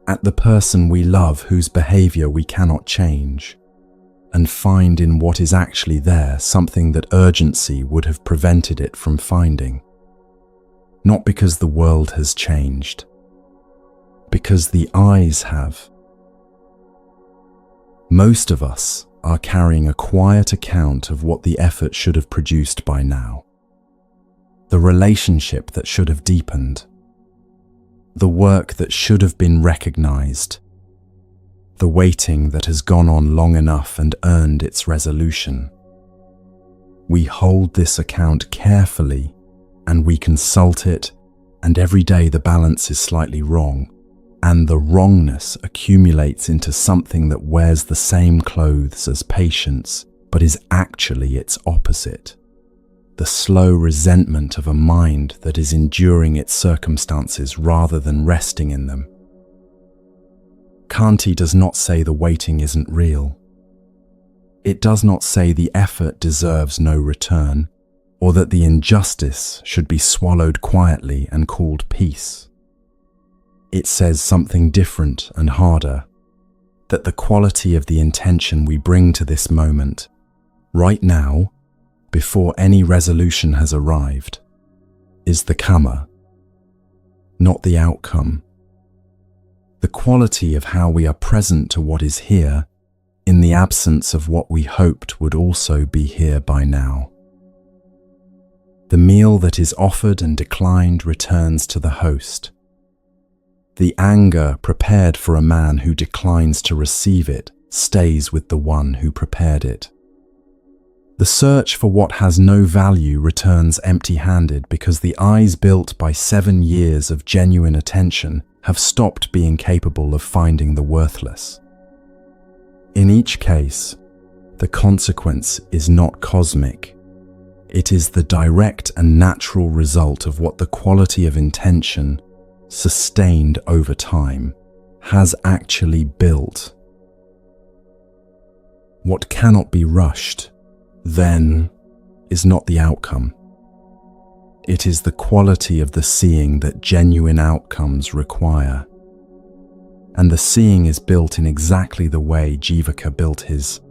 at the person we love whose behavior we cannot change, and find in what is actually there something that urgency would have prevented it from finding. Not because the world has changed, because the eyes have. Most of us are carrying a quiet account of what the effort should have produced by now, the relationship that should have deepened, the work that should have been recognized, the waiting that has gone on long enough and earned its resolution. We hold this account carefully and we consult it, and every day the balance is slightly wrong, and the wrongness accumulates into something that wears the same clothes as patience, but is actually its opposite. The slow resentment of a mind that is enduring its circumstances rather than resting in them. Kanti does not say the waiting isn't real. It does not say the effort deserves no return, or that the injustice should be swallowed quietly and called peace. It says something different and harder, that the quality of the intention we bring to this moment, right now, before any resolution has arrived, is the karma, not the outcome. The quality of how we are present to what is here, in the absence of what we hoped would also be here by now. The meal that is offered and declined returns to the host. The anger prepared for a man who declines to receive it stays with the one who prepared it. The search for what has no value returns empty-handed because the eyes built by 7 years of genuine attention have stopped being capable of finding the worthless. In each case, the consequence is not cosmic. It is the direct and natural result of what the quality of intention, sustained over time, has actually built. What cannot be rushed, then, is not the outcome. It is the quality of the seeing that genuine outcomes require. And the seeing is built in exactly the way Jivaka built his,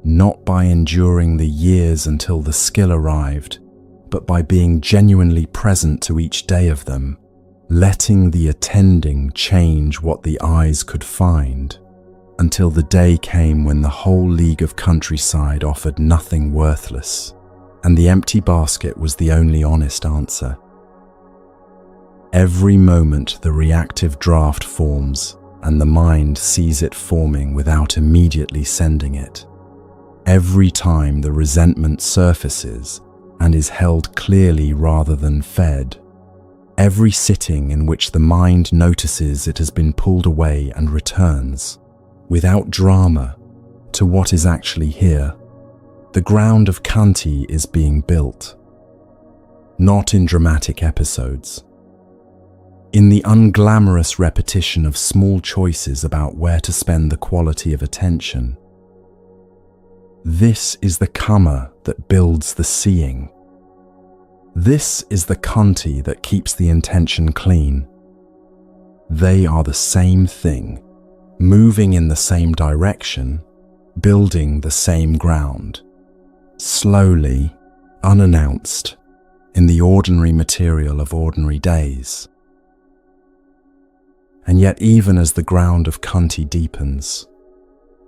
not by enduring the years until the skill arrived, but by being genuinely present to each day of them, letting the attending change what the eyes could find, until the day came when the whole league of countryside offered nothing worthless, and the empty basket was the only honest answer. Every moment the reactive draft forms, and the mind sees it forming without immediately sending it. Every time the resentment surfaces and is held clearly rather than fed. Every sitting in which the mind notices it has been pulled away and returns, without drama, to what is actually here. The ground of Kanti is being built, not in dramatic episodes, in the unglamorous repetition of small choices about where to spend the quality of attention. This is the karma that builds the seeing. This is the Kanti that keeps the intention clean. They are the same thing, moving in the same direction, building the same ground, slowly, unannounced, in the ordinary material of ordinary days. And yet, even as the ground of Kunti deepens,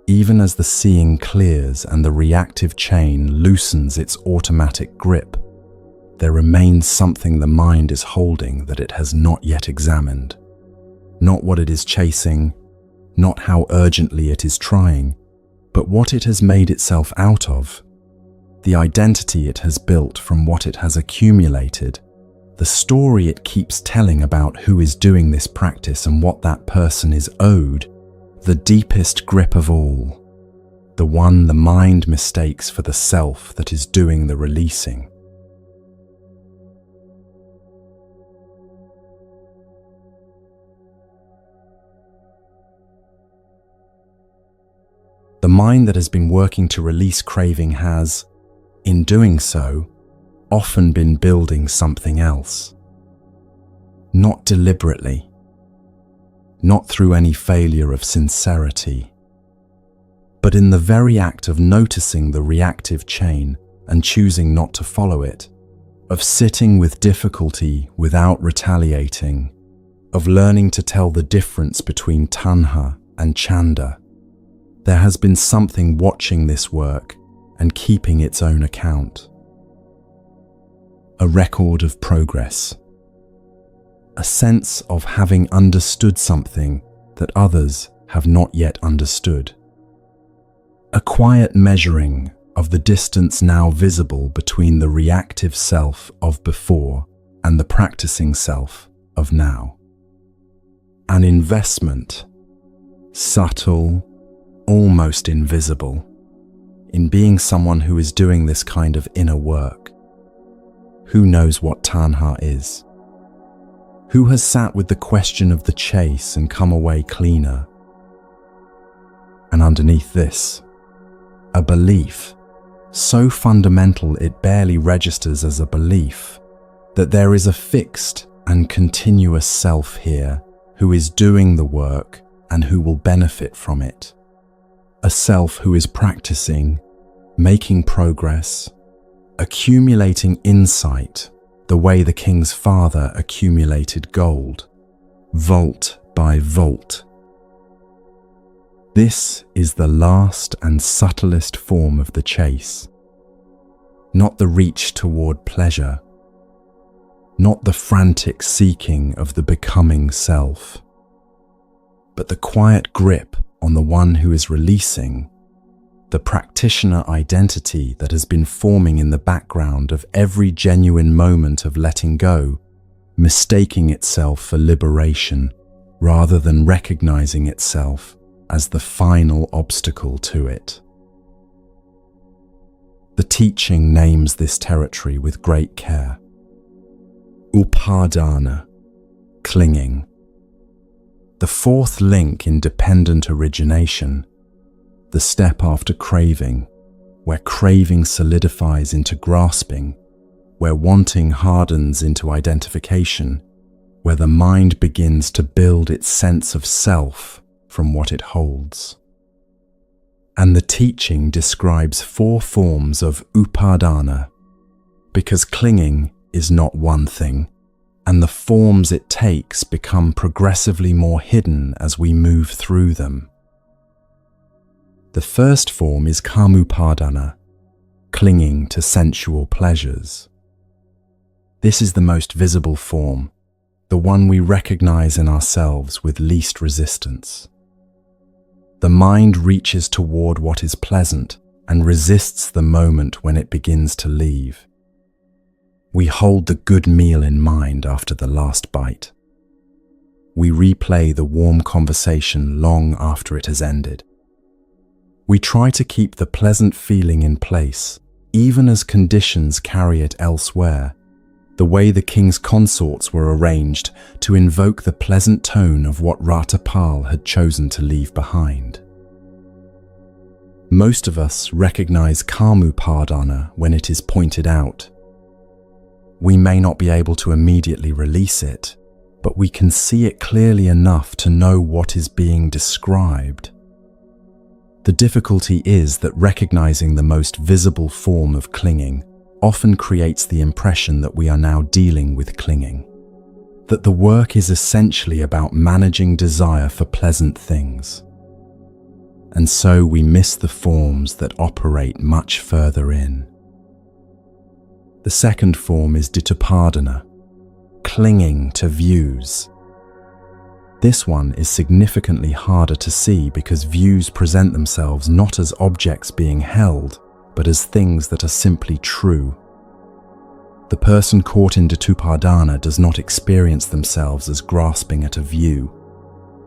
even as the seeing clears and the reactive chain loosens its automatic grip, there remains something the mind is holding that it has not yet examined. Not what it is chasing, not how urgently it is trying, but what it has made itself out of, the identity it has built from what it has accumulated, the story it keeps telling about who is doing this practice and what that person is owed, the deepest grip of all, the one the mind mistakes for the self that is doing the releasing. The mind that has been working to release craving has, in doing so, often been building something else. Not deliberately, not through any failure of sincerity, but in the very act of noticing the reactive chain and choosing not to follow it, of sitting with difficulty without retaliating, of learning to tell the difference between tanha and chanda. There has been something watching this work and keeping its own account. A record of progress. A sense of having understood something that others have not yet understood. A quiet measuring of the distance now visible between the reactive self of before and the practicing self of now. An investment, subtle, almost invisible, in being someone who is doing this kind of inner work. Who knows what tanha is? Who has sat with the question of the chase and come away cleaner? And underneath this, a belief, so fundamental it barely registers as a belief, that there is a fixed and continuous self here who is doing the work and who will benefit from it. A self who is practicing, making progress, accumulating insight the way the king's father accumulated gold, volt by volt. This is the last and subtlest form of the chase. Not the reach toward pleasure, not the frantic seeking of the becoming self, but the quiet grip on the one who is releasing, the practitioner identity that has been forming in the background of every genuine moment of letting go, mistaking itself for liberation rather than recognizing itself as the final obstacle to it. The teaching names this territory with great care. Upadana, clinging. The fourth link in dependent origination, the step after craving, where craving solidifies into grasping, where wanting hardens into identification, where the mind begins to build its sense of self from what it holds. And the teaching describes 4 forms of upadana, because clinging is not one thing, and the forms it takes become progressively more hidden as we move through them. The first form is kamupadana, clinging to sensual pleasures. This is the most visible form, the one we recognize in ourselves with least resistance. The mind reaches toward what is pleasant and resists the moment when it begins to leave. We hold the good meal in mind after the last bite. We replay the warm conversation long after it has ended. We try to keep the pleasant feeling in place, even as conditions carry it elsewhere, the way the king's consorts were arranged to invoke the pleasant tone of what Ratapal had chosen to leave behind. Most of us recognize kamupadana when it is pointed out. We may not be able to immediately release it, but we can see it clearly enough to know what is being described. The difficulty is that recognizing the most visible form of clinging often creates the impression that we are now dealing with clinging, that the work is essentially about managing desire for pleasant things. And so we miss the forms that operate much further in. The second form is ditupadana, clinging to views. This one is significantly harder to see because views present themselves not as objects being held, but as things that are simply true. The person caught in ditupadana does not experience themselves as grasping at a view.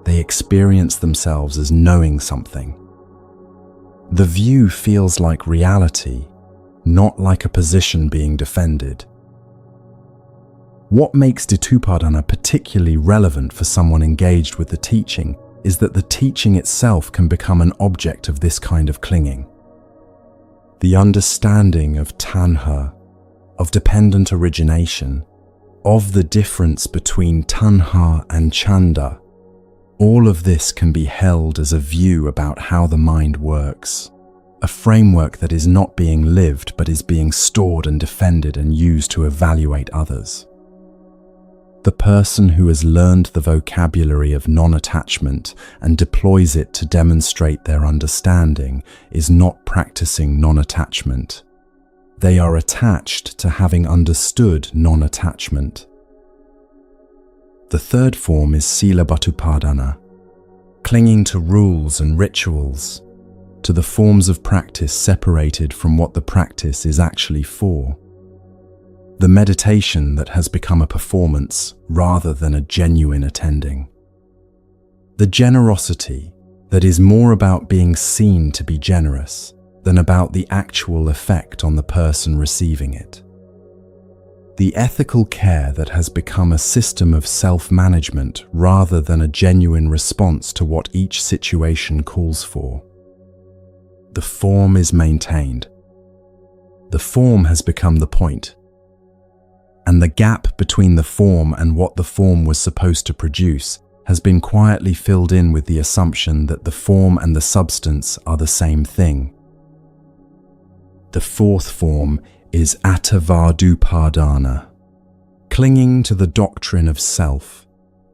They experience themselves as knowing something. The view feels like reality, not like a position being defended. What makes ditupadana particularly relevant for someone engaged with the teaching is that the teaching itself can become an object of this kind of clinging. The understanding of tanha, of dependent origination, of the difference between tanha and chanda, all of this can be held as a view about how the mind works, a framework that is not being lived but is being stored and defended and used to evaluate others. The person who has learned the vocabulary of non-attachment and deploys it to demonstrate their understanding is not practicing non-attachment. They are attached to having understood non-attachment. The third form is silabatupadana, clinging to rules and rituals, to the forms of practice separated from what the practice is actually for. The meditation that has become a performance rather than a genuine attending. The generosity that is more about being seen to be generous than about the actual effect on the person receiving it. The ethical care that has become a system of self-management rather than a genuine response to what each situation calls for. The form is maintained. The form has become the point. And the gap between the form and what the form was supposed to produce has been quietly filled in with the assumption that the form and the substance are the same thing. The fourth form is attavadupadana, clinging to the doctrine of self,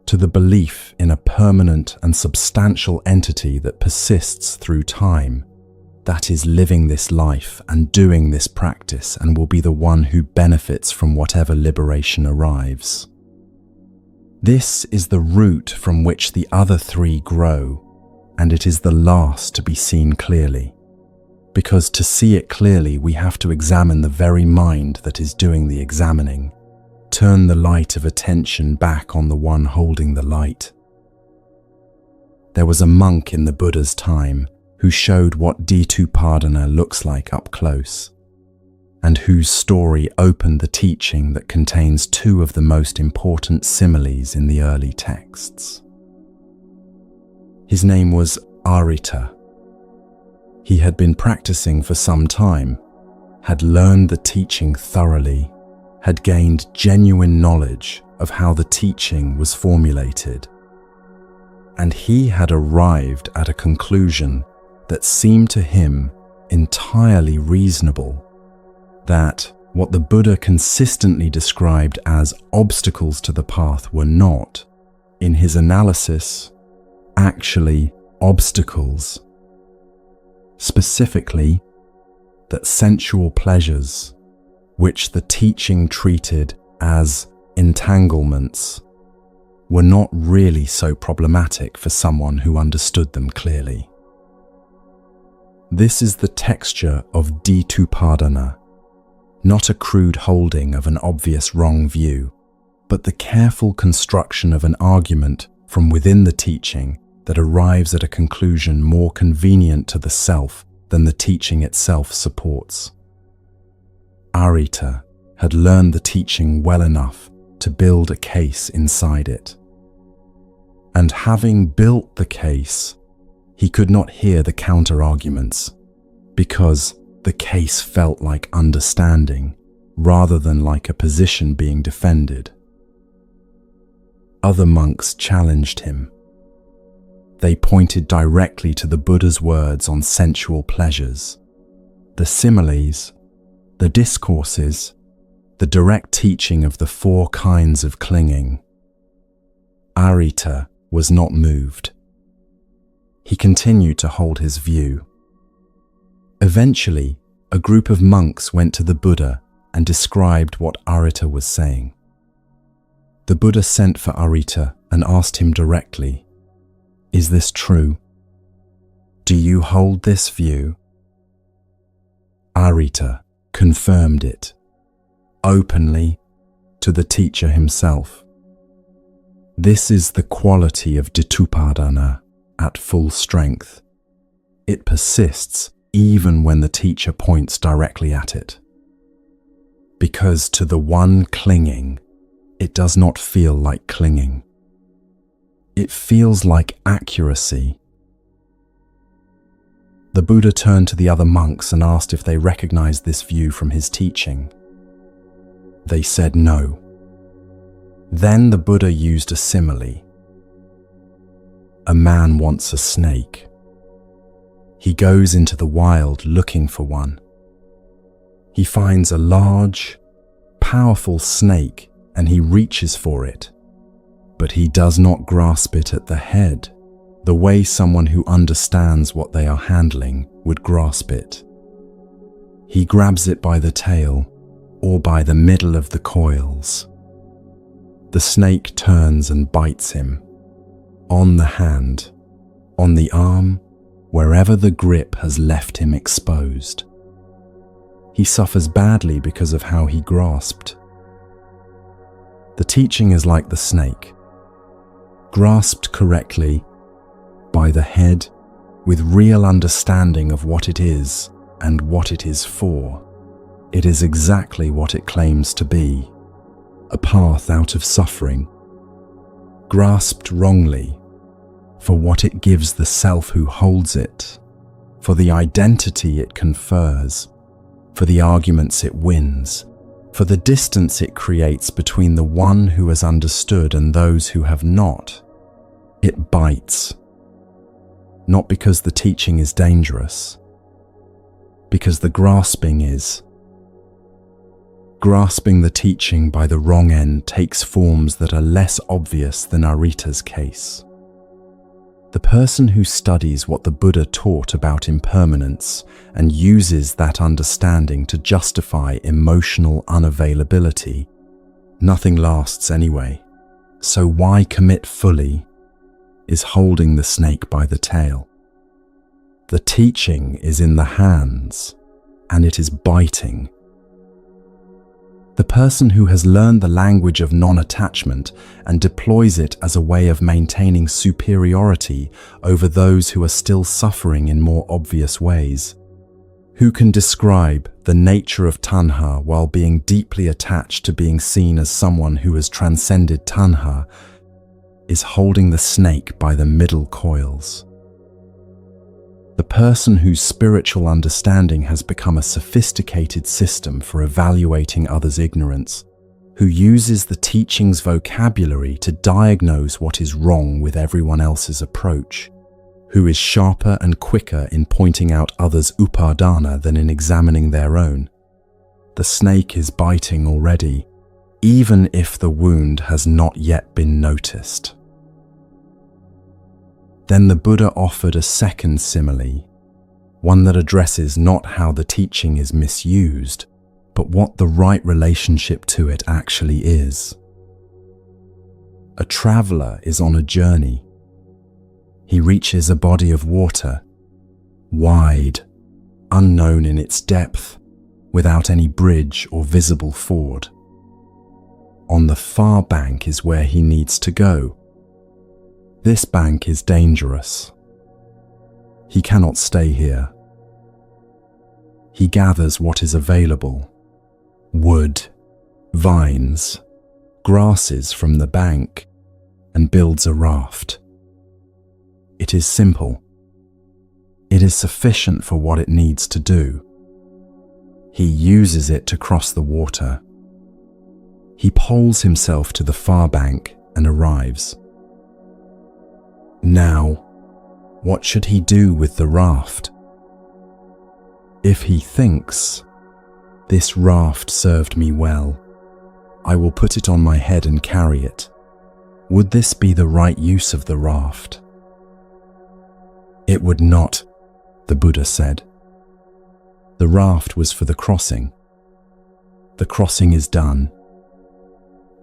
to the belief in a permanent and substantial entity that persists through time, that is living this life and doing this practice and will be the one who benefits from whatever liberation arrives. This is the root from which the other three grow, and it is the last to be seen clearly. Because to see it clearly, we have to examine the very mind that is doing the examining, turn the light of attention back on the one holding the light. There was a monk in the Buddha's time who showed what ditupadana looks like up close, and whose story opened the teaching that contains two of the most important similes in the early texts. His name was Arita. He had been practicing for some time, had learned the teaching thoroughly, had gained genuine knowledge of how the teaching was formulated, and he had arrived at a conclusion that seemed to him entirely reasonable, that what the Buddha consistently described as obstacles to the path were not, in his analysis, actually obstacles. Specifically, that sensual pleasures, which the teaching treated as entanglements, were not really so problematic for someone who understood them clearly. This is the texture of ditupadana, not a crude holding of an obvious wrong view, but the careful construction of an argument from within the teaching that arrives at a conclusion more convenient to the self than the teaching itself supports. Arita had learned the teaching well enough to build a case inside it. And having built the case, he could not hear the counter-arguments, because the case felt like understanding rather than like a position being defended. Other monks challenged him. They pointed directly to the Buddha's words on sensual pleasures, the similes, the discourses, the direct teaching of the 4 kinds of clinging. Arita was not moved. He continued to hold his view. Eventually, a group of monks went to the Buddha and described what Arita was saying. The Buddha sent for Arita and asked him directly, "Is this true? Do you hold this view?" Arita confirmed it, openly, to the teacher himself. This is the quality of Ditupadana at full strength. It persists even when the teacher points directly at it. Because to the one clinging, it does not feel like clinging. It feels like accuracy. The Buddha turned to the other monks and asked if they recognized this view from his teaching. They said no. Then the Buddha used a simile. A man wants a snake. He goes into the wild looking for one. He finds a large, powerful snake and he reaches for it, but he does not grasp it at the head, the way someone who understands what they are handling would grasp it. He grabs it by the tail or by the middle of the coils. The snake turns and bites him, on the hand, on the arm, wherever the grip has left him exposed. He suffers badly because of how he grasped. The teaching is like the snake. Grasped correctly, by the head, with real understanding of what it is and what it is for, it is exactly what it claims to be, a path out of suffering. Grasped wrongly, for what it gives the self who holds it, for the identity it confers, for the arguments it wins, for the distance it creates between the one who has understood and those who have not. It bites. Not because the teaching is dangerous, because the grasping is. Grasping the teaching by the wrong end takes forms that are less obvious than Arita's case. The person who studies what the Buddha taught about impermanence and uses that understanding to justify emotional unavailability, nothing lasts anyway, so why commit fully, is holding the snake by the tail. The teaching is in the hands, and it is biting. The person who has learned the language of non-attachment and deploys it as a way of maintaining superiority over those who are still suffering in more obvious ways, who can describe the nature of tanha while being deeply attached to being seen as someone who has transcended tanha, is holding the snake by the middle coils. The person whose spiritual understanding has become a sophisticated system for evaluating others' ignorance, who uses the teaching's vocabulary to diagnose what is wrong with everyone else's approach, who is sharper and quicker in pointing out others' upadana than in examining their own. The snake is biting already, even if the wound has not yet been noticed. Then the Buddha offered a second simile, one that addresses not how the teaching is misused, but what the right relationship to it actually is. A traveler is on a journey. He reaches a body of water, wide, unknown in its depth, without any bridge or visible ford. On the far bank is where he needs to go. This bank is dangerous. He cannot stay here. He gathers what is available: wood, vines, grasses from the bank, and builds a raft. It is simple. It is sufficient for what it needs to do. He uses it to cross the water. He poles himself to the far bank and arrives. Now, what should he do with the raft? If he thinks, "This raft served me well, I will put it on my head and carry it," would this be the right use of the raft? It would not, the Buddha said. The raft was for the crossing. The crossing is done.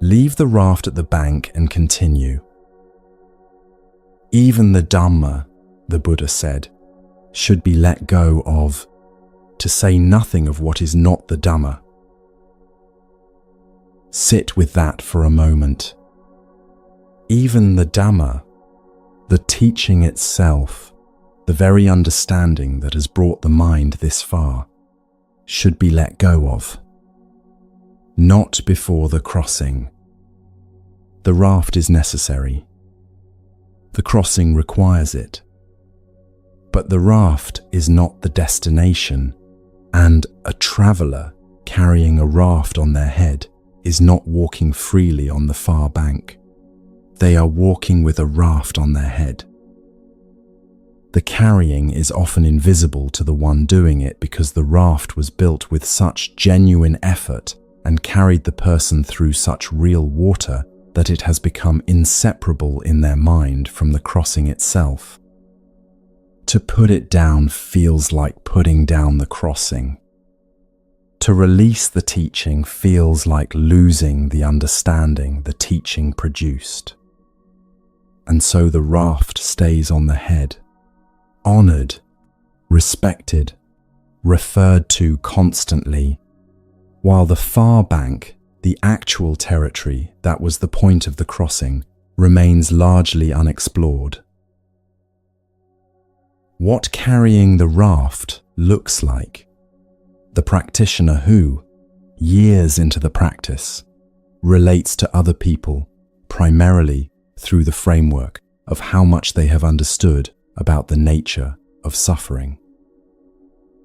Leave the raft at the bank and continue. Even the Dhamma, the Buddha said, should be let go of, to say nothing of what is not the Dhamma. Sit with that for a moment. Even the Dhamma, the teaching itself, the very understanding that has brought the mind this far, should be let go of. Not before the crossing. The raft is necessary. The crossing requires it. But the raft is not the destination, and a traveller carrying a raft on their head is not walking freely on the far bank. They are walking with a raft on their head. The carrying is often invisible to the one doing it because the raft was built with such genuine effort and carried the person through such real water that it has become inseparable in their mind from the crossing itself. To put it down feels like putting down the crossing. To release the teaching feels like losing the understanding the teaching produced. And so the raft stays on the head, honoured, respected, referred to constantly, while the far bank, the actual territory that was the point of the crossing, remains largely unexplored. What carrying the raft looks like, the practitioner who, years into the practice, relates to other people primarily through the framework of how much they have understood about the nature of suffering.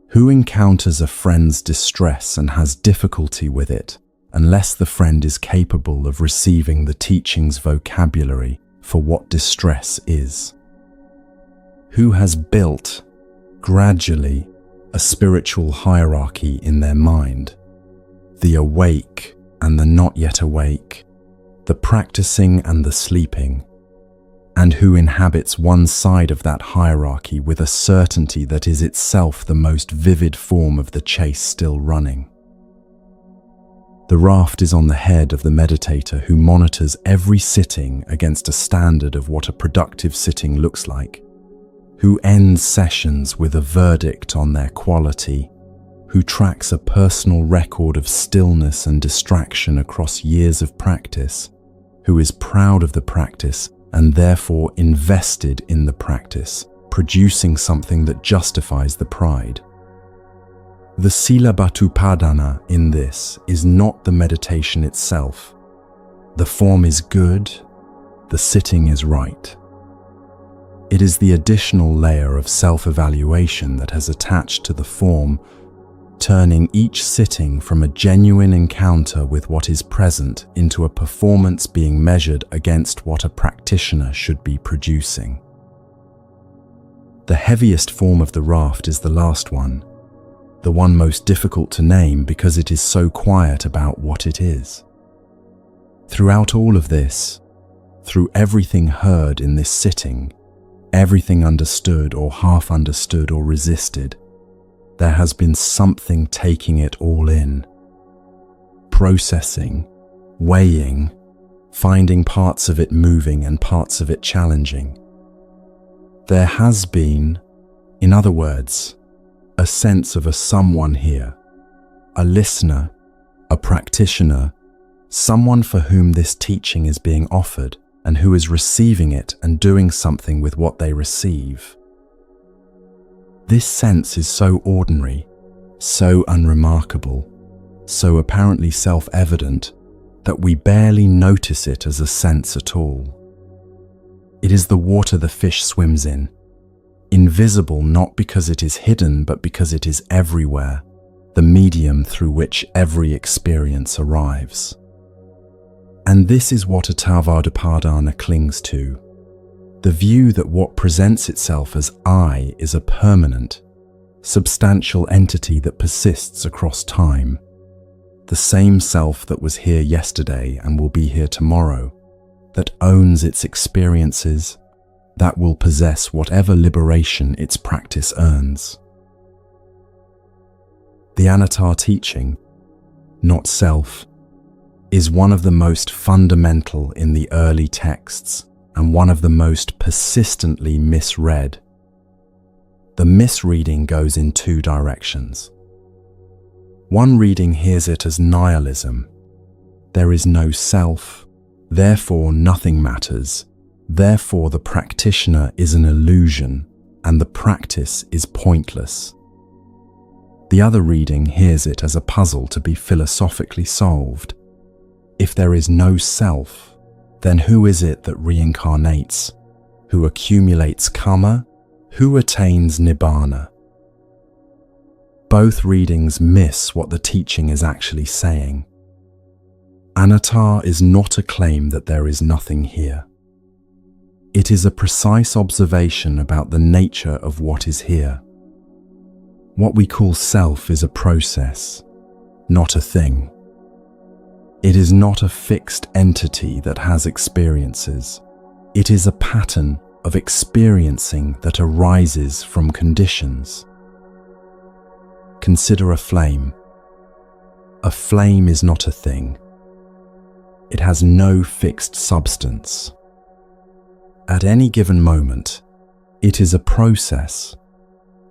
Who encounters a friend's distress and has difficulty with it unless the friend is capable of receiving the teaching's vocabulary for what distress is? Who has built, gradually, a spiritual hierarchy in their mind, the awake and the not yet awake, the practicing and the sleeping, and who inhabits one side of that hierarchy with a certainty that is itself the most vivid form of the chase still running. The raft is on the head of the meditator who monitors every sitting against a standard of what a productive sitting looks like, who ends sessions with a verdict on their quality, who tracks a personal record of stillness and distraction across years of practice, who is proud of the practice and therefore invested in the practice, producing something that justifies the pride. The Sila Bhattupadana in this is not the meditation itself. The form is good, the sitting is right. It is the additional layer of self-evaluation that has attached to the form, turning each sitting from a genuine encounter with what is present into a performance being measured against what a practitioner should be producing. The heaviest form of the raft is the last one, the one most difficult to name because it is so quiet about what it is. Throughout all of this, through everything heard in this sitting, everything understood or half understood or resisted, there has been something taking it all in, processing, weighing, finding parts of it moving and parts of it challenging. There has been, in other words, a sense of a someone here, a listener, a practitioner, someone for whom this teaching is being offered and who is receiving it and doing something with what they receive. This sense is so ordinary, so unremarkable, so apparently self-evident that we barely notice it as a sense at all. It is the water the fish swims in, invisible not because it is hidden but because it is everywhere, the medium through which every experience arrives. And this is what Attavadapadana clings to, the view that what presents itself as I is a permanent, substantial entity that persists across time, the same self that was here yesterday and will be here tomorrow, that owns its experiences, that will possess whatever liberation its practice earns. The Anatta teaching, not self, is one of the most fundamental in the early texts and one of the most persistently misread. The misreading goes in two directions. One reading hears it as nihilism. There is no self, therefore nothing matters, therefore the practitioner is an illusion and the practice is pointless. The other reading hears it as a puzzle to be philosophically solved. If there is no self, then who is it that reincarnates? Who accumulates karma? Who attains nibbana? Both readings miss what the teaching is actually saying. Anatta is not a claim that there is nothing here. It is a precise observation about the nature of what is here. What we call self is a process, not a thing. It is not a fixed entity that has experiences. It is a pattern of experiencing that arises from conditions. Consider a flame. A flame is not a thing. It has no fixed substance. At any given moment, it is a process,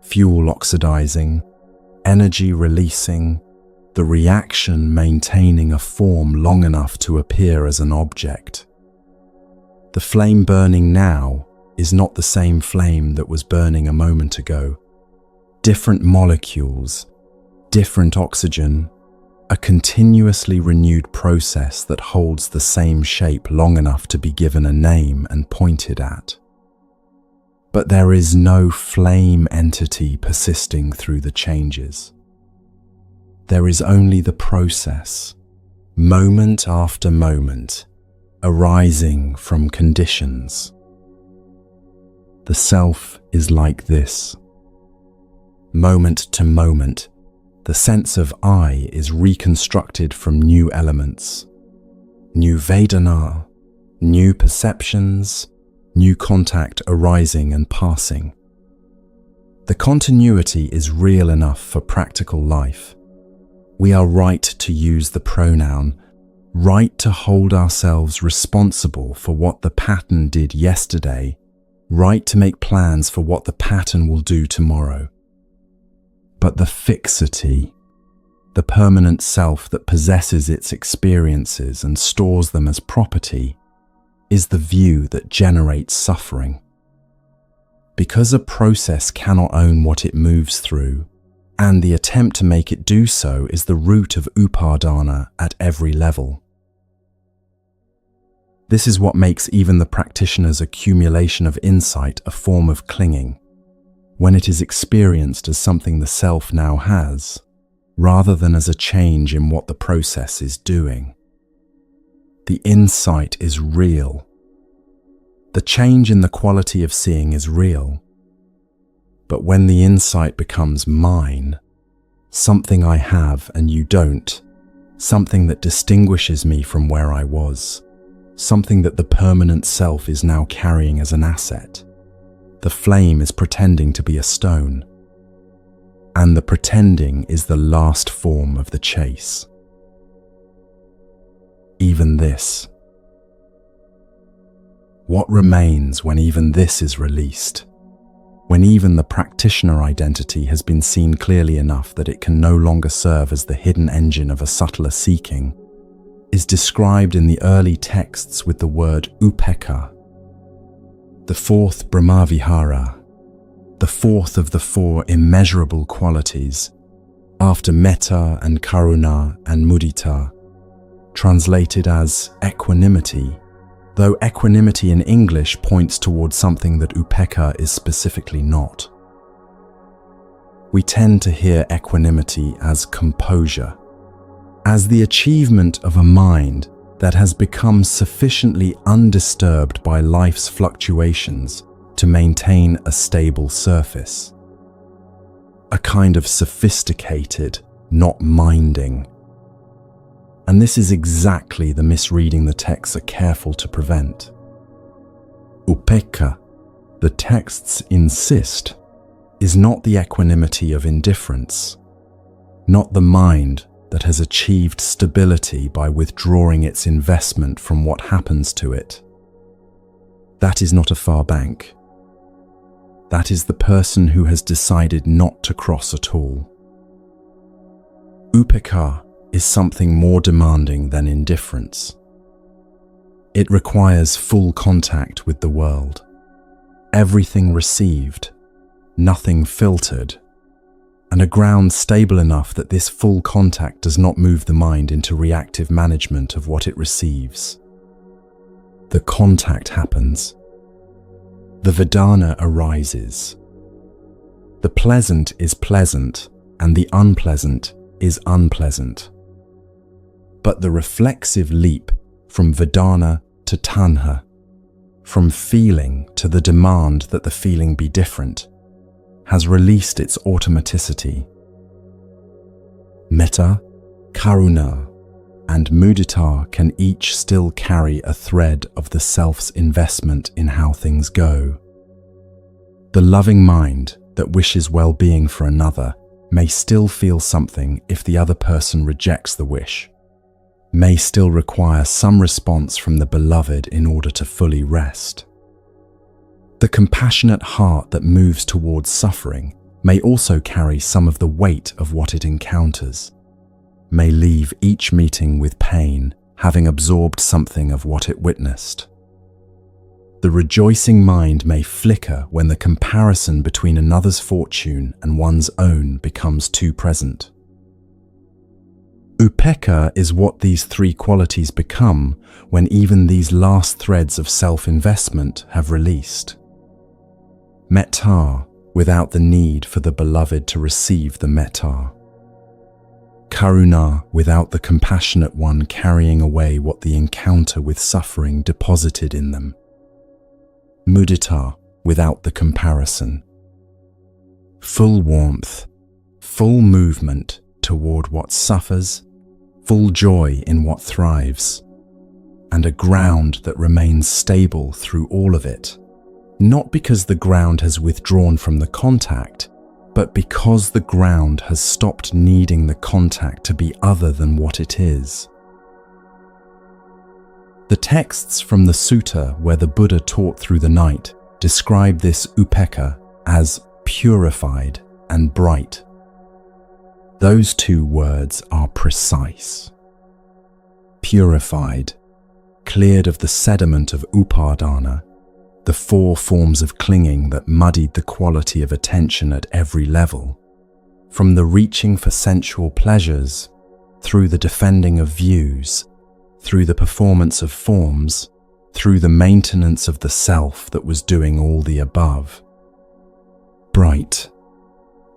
fuel oxidizing, energy releasing, the reaction maintaining a form long enough to appear as an object. The flame burning now is not the same flame that was burning a moment ago. Different molecules, different oxygen, a continuously renewed process that holds the same shape long enough to be given a name and pointed at. But there is no flame entity persisting through the changes. There is only the process, moment after moment, arising from conditions. The self is like this. Moment to moment, the sense of I is reconstructed from new elements, new Vedana, new perceptions, new contact arising and passing. The continuity is real enough for practical life. We are right to use the pronoun, right to hold ourselves responsible for what the pattern did yesterday, right to make plans for what the pattern will do tomorrow. But the fixity, the permanent self that possesses its experiences and stores them as property, is the view that generates suffering. Because a process cannot own what it moves through, and the attempt to make it do so is the root of upadana at every level. This is what makes even the practitioner's accumulation of insight a form of clinging, when it is experienced as something the self now has, rather than as a change in what the process is doing. The insight is real. The change in the quality of seeing is real. But when the insight becomes mine, something I have and you don't, something that distinguishes me from where I was, something that the permanent self is now carrying as an asset, the flame is pretending to be a stone. And the pretending is the last form of the chase. Even this. What remains when even this is released? When even the practitioner identity has been seen clearly enough that it can no longer serve as the hidden engine of a subtler seeking, is described in the early texts with the word upekkha, the fourth Brahmavihara, the fourth of the four immeasurable qualities, after metta and karuna and mudita, translated as equanimity, though equanimity in English points towards something that upekkha is specifically not. We tend to hear equanimity as composure, as the achievement of a mind that has become sufficiently undisturbed by life's fluctuations to maintain a stable surface. A kind of sophisticated, not minding. And this is exactly the misreading the texts are careful to prevent. Upekkha, the texts insist, is not the equanimity of indifference, not the mind that has achieved stability by withdrawing its investment from what happens to it. That is not a far bank. That is the person who has decided not to cross at all. Upekkha is something more demanding than indifference. It requires full contact with the world. Everything received, nothing filtered, and a ground stable enough that this full contact does not move the mind into reactive management of what it receives. The contact happens. The Vedana arises. The pleasant is pleasant, and the unpleasant is unpleasant. But the reflexive leap from Vedana to Tanha, from feeling to the demand that the feeling be different, has released its automaticity. Metta, Karuna, and Mudita can each still carry a thread of the self's investment in how things go. The loving mind that wishes well-being for another may still feel something if the other person rejects the wish, may still require some response from the beloved in order to fully rest. The compassionate heart that moves towards suffering may also carry some of the weight of what it encounters, may leave each meeting with pain, having absorbed something of what it witnessed. The rejoicing mind may flicker when the comparison between another's fortune and one's own becomes too present. Upekkha is what these three qualities become when even these last threads of self-investment have released. Metta, without the need for the beloved to receive the metta. Karuna, without the compassionate one carrying away what the encounter with suffering deposited in them. Mudita, without the comparison. Full warmth, full movement toward what suffers, full joy in what thrives, and a ground that remains stable through all of it, not because the ground has withdrawn from the contact, but because the ground has stopped needing the contact to be other than what it is. The texts from the sutta where the Buddha taught through the night describe this upekkha as purified and bright. Those two words are precise. Purified, cleared of the sediment of upadana, the four forms of clinging that muddied the quality of attention at every level, from the reaching for sensual pleasures, through the defending of views, through the performance of forms, through the maintenance of the self that was doing all the above. Bright,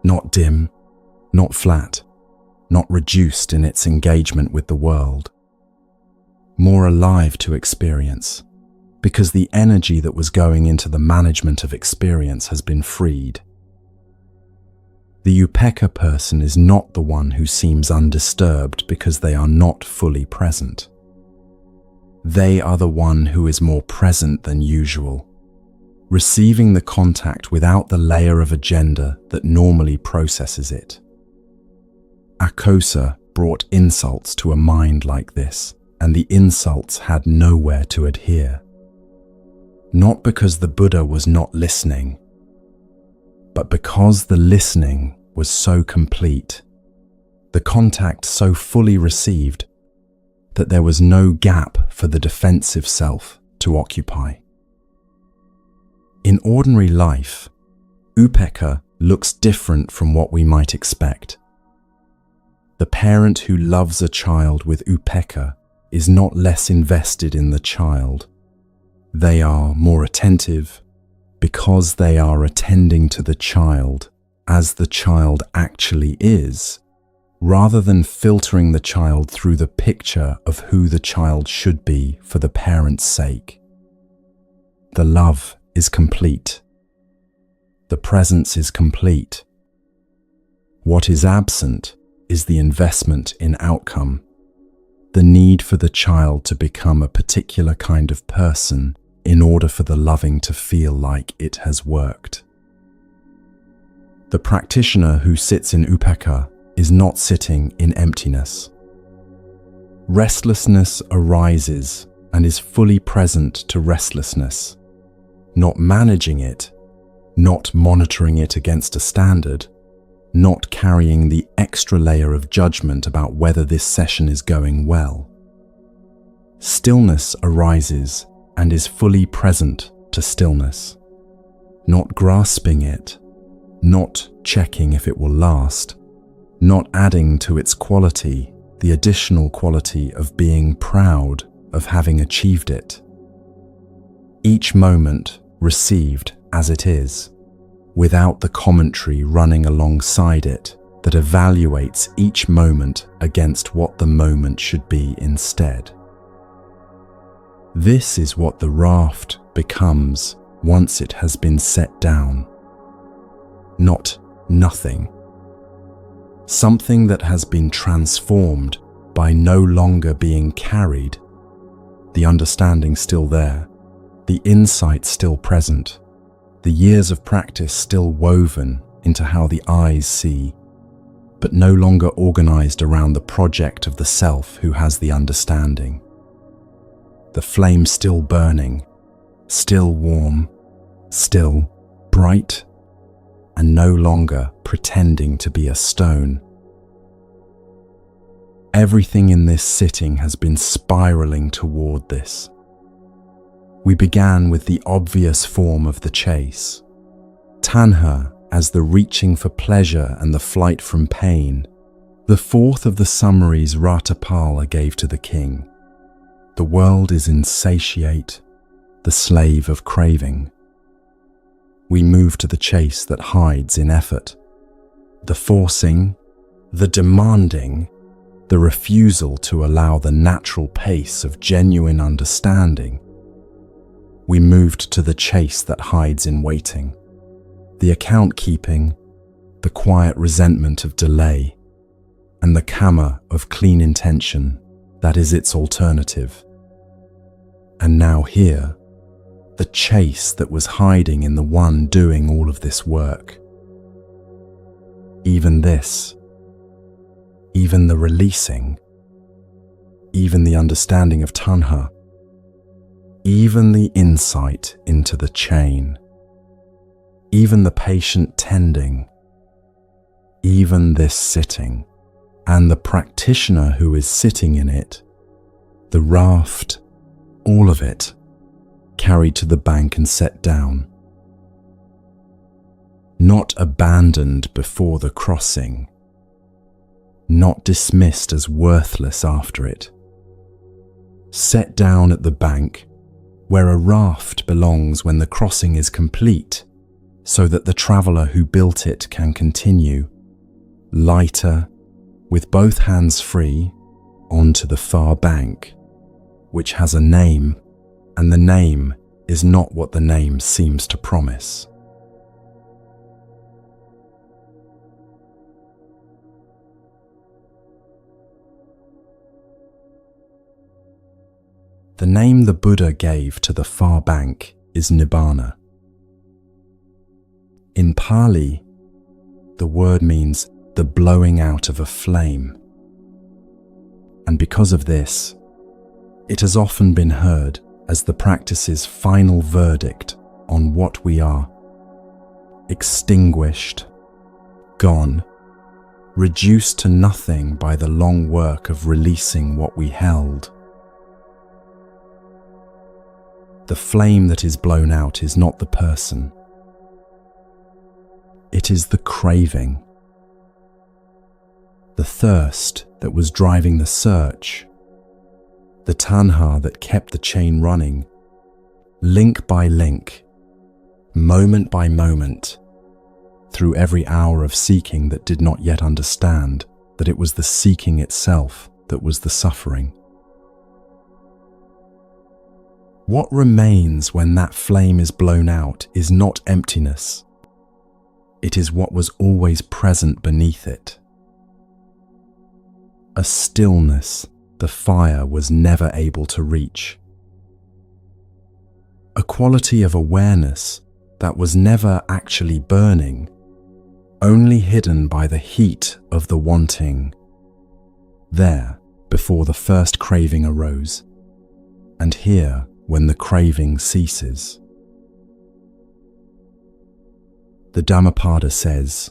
not dim, not flat, not reduced in its engagement with the world. More alive to experience, because the energy that was going into the management of experience has been freed. The upekkha person is not the one who seems undisturbed because they are not fully present. They are the one who is more present than usual, receiving the contact without the layer of agenda that normally processes it. Akosa brought insults to a mind like this, and the insults had nowhere to adhere. Not because the Buddha was not listening, but because the listening was so complete, the contact so fully received, that there was no gap for the defensive self to occupy. In ordinary life, upekkha looks different from what we might expect. The parent who loves a child with upekkha is not less invested in the child. They are more attentive because they are attending to the child as the child actually is, rather than filtering the child through the picture of who the child should be for the parent's sake. The love is complete. The presence is complete. What is absent is the investment in outcome, the need for the child to become a particular kind of person in order for the loving to feel like it has worked. The practitioner who sits in upekkha is not sitting in emptiness. Restlessness arises and is fully present to restlessness, not managing it, not monitoring it against a standard, not carrying the extra layer of judgment about whether this session is going well. Stillness arises and is fully present to stillness, not grasping it, not checking if it will last, not adding to its quality the additional quality of being proud of having achieved it. Each moment received as it is, without the commentary running alongside it that evaluates each moment against what the moment should be instead. This is what the raft becomes once it has been set down. Not nothing. Something that has been transformed by no longer being carried, the understanding still there, the insight still present, the years of practice still woven into how the eyes see, but no longer organized around the project of the self who has the understanding. The flame still burning, still warm, still bright, and no longer pretending to be a stone. Everything in this sitting has been spiraling toward this. We began with the obvious form of the chase, tanha as the reaching for pleasure and the flight from pain, the fourth of the summaries Ratapala gave to the king. The world is insatiate, the slave of craving. We move to the chase that hides in effort, the forcing, the demanding, the refusal to allow the natural pace of genuine understanding. We moved to the chase that hides in waiting, the account keeping, the quiet resentment of delay, and the kamma of clean intention that is its alternative. And now here, the chase that was hiding in the one doing all of this work. Even this, even the releasing, even the understanding of tanha, even the insight into the chain, even the patient tending, even this sitting, and the practitioner who is sitting in it, the raft, all of it, carried to the bank and set down. Not abandoned before the crossing, not dismissed as worthless after it. Set down at the bank where a raft belongs when the crossing is complete, so that the traveller who built it can continue, lighter, with both hands free, onto the far bank, which has a name, and the name is not what the name seems to promise. The name the Buddha gave to the far bank is Nibbana. In Pali, the word means the blowing out of a flame. And because of this, it has often been heard as the practice's final verdict on what we are. Extinguished, gone, reduced to nothing by the long work of releasing what we held. The flame that is blown out is not the person. It is the craving, the thirst that was driving the search, the tanha that kept the chain running, link by link, moment by moment, through every hour of seeking that did not yet understand, that it was the seeking itself that was the suffering. What remains when that flame is blown out is not emptiness. It is what was always present beneath it. A stillness the fire was never able to reach. A quality of awareness that was never actually burning, only hidden by the heat of the wanting. There, before the first craving arose, and here when the craving ceases. The Dhammapada says,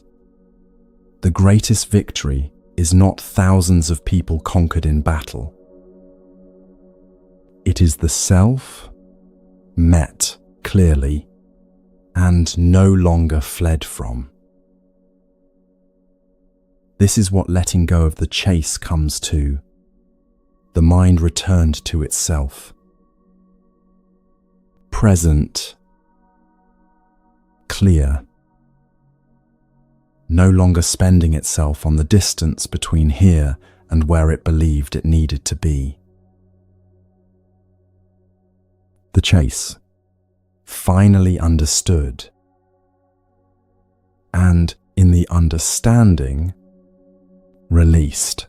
"The greatest victory is not thousands of people conquered in battle. It is the self met clearly and no longer fled from." This is what letting go of the chase comes to. The mind returned to itself. Present, clear, no longer spending itself on the distance between here and where it believed it needed to be. The chase, finally understood, and in the understanding, released.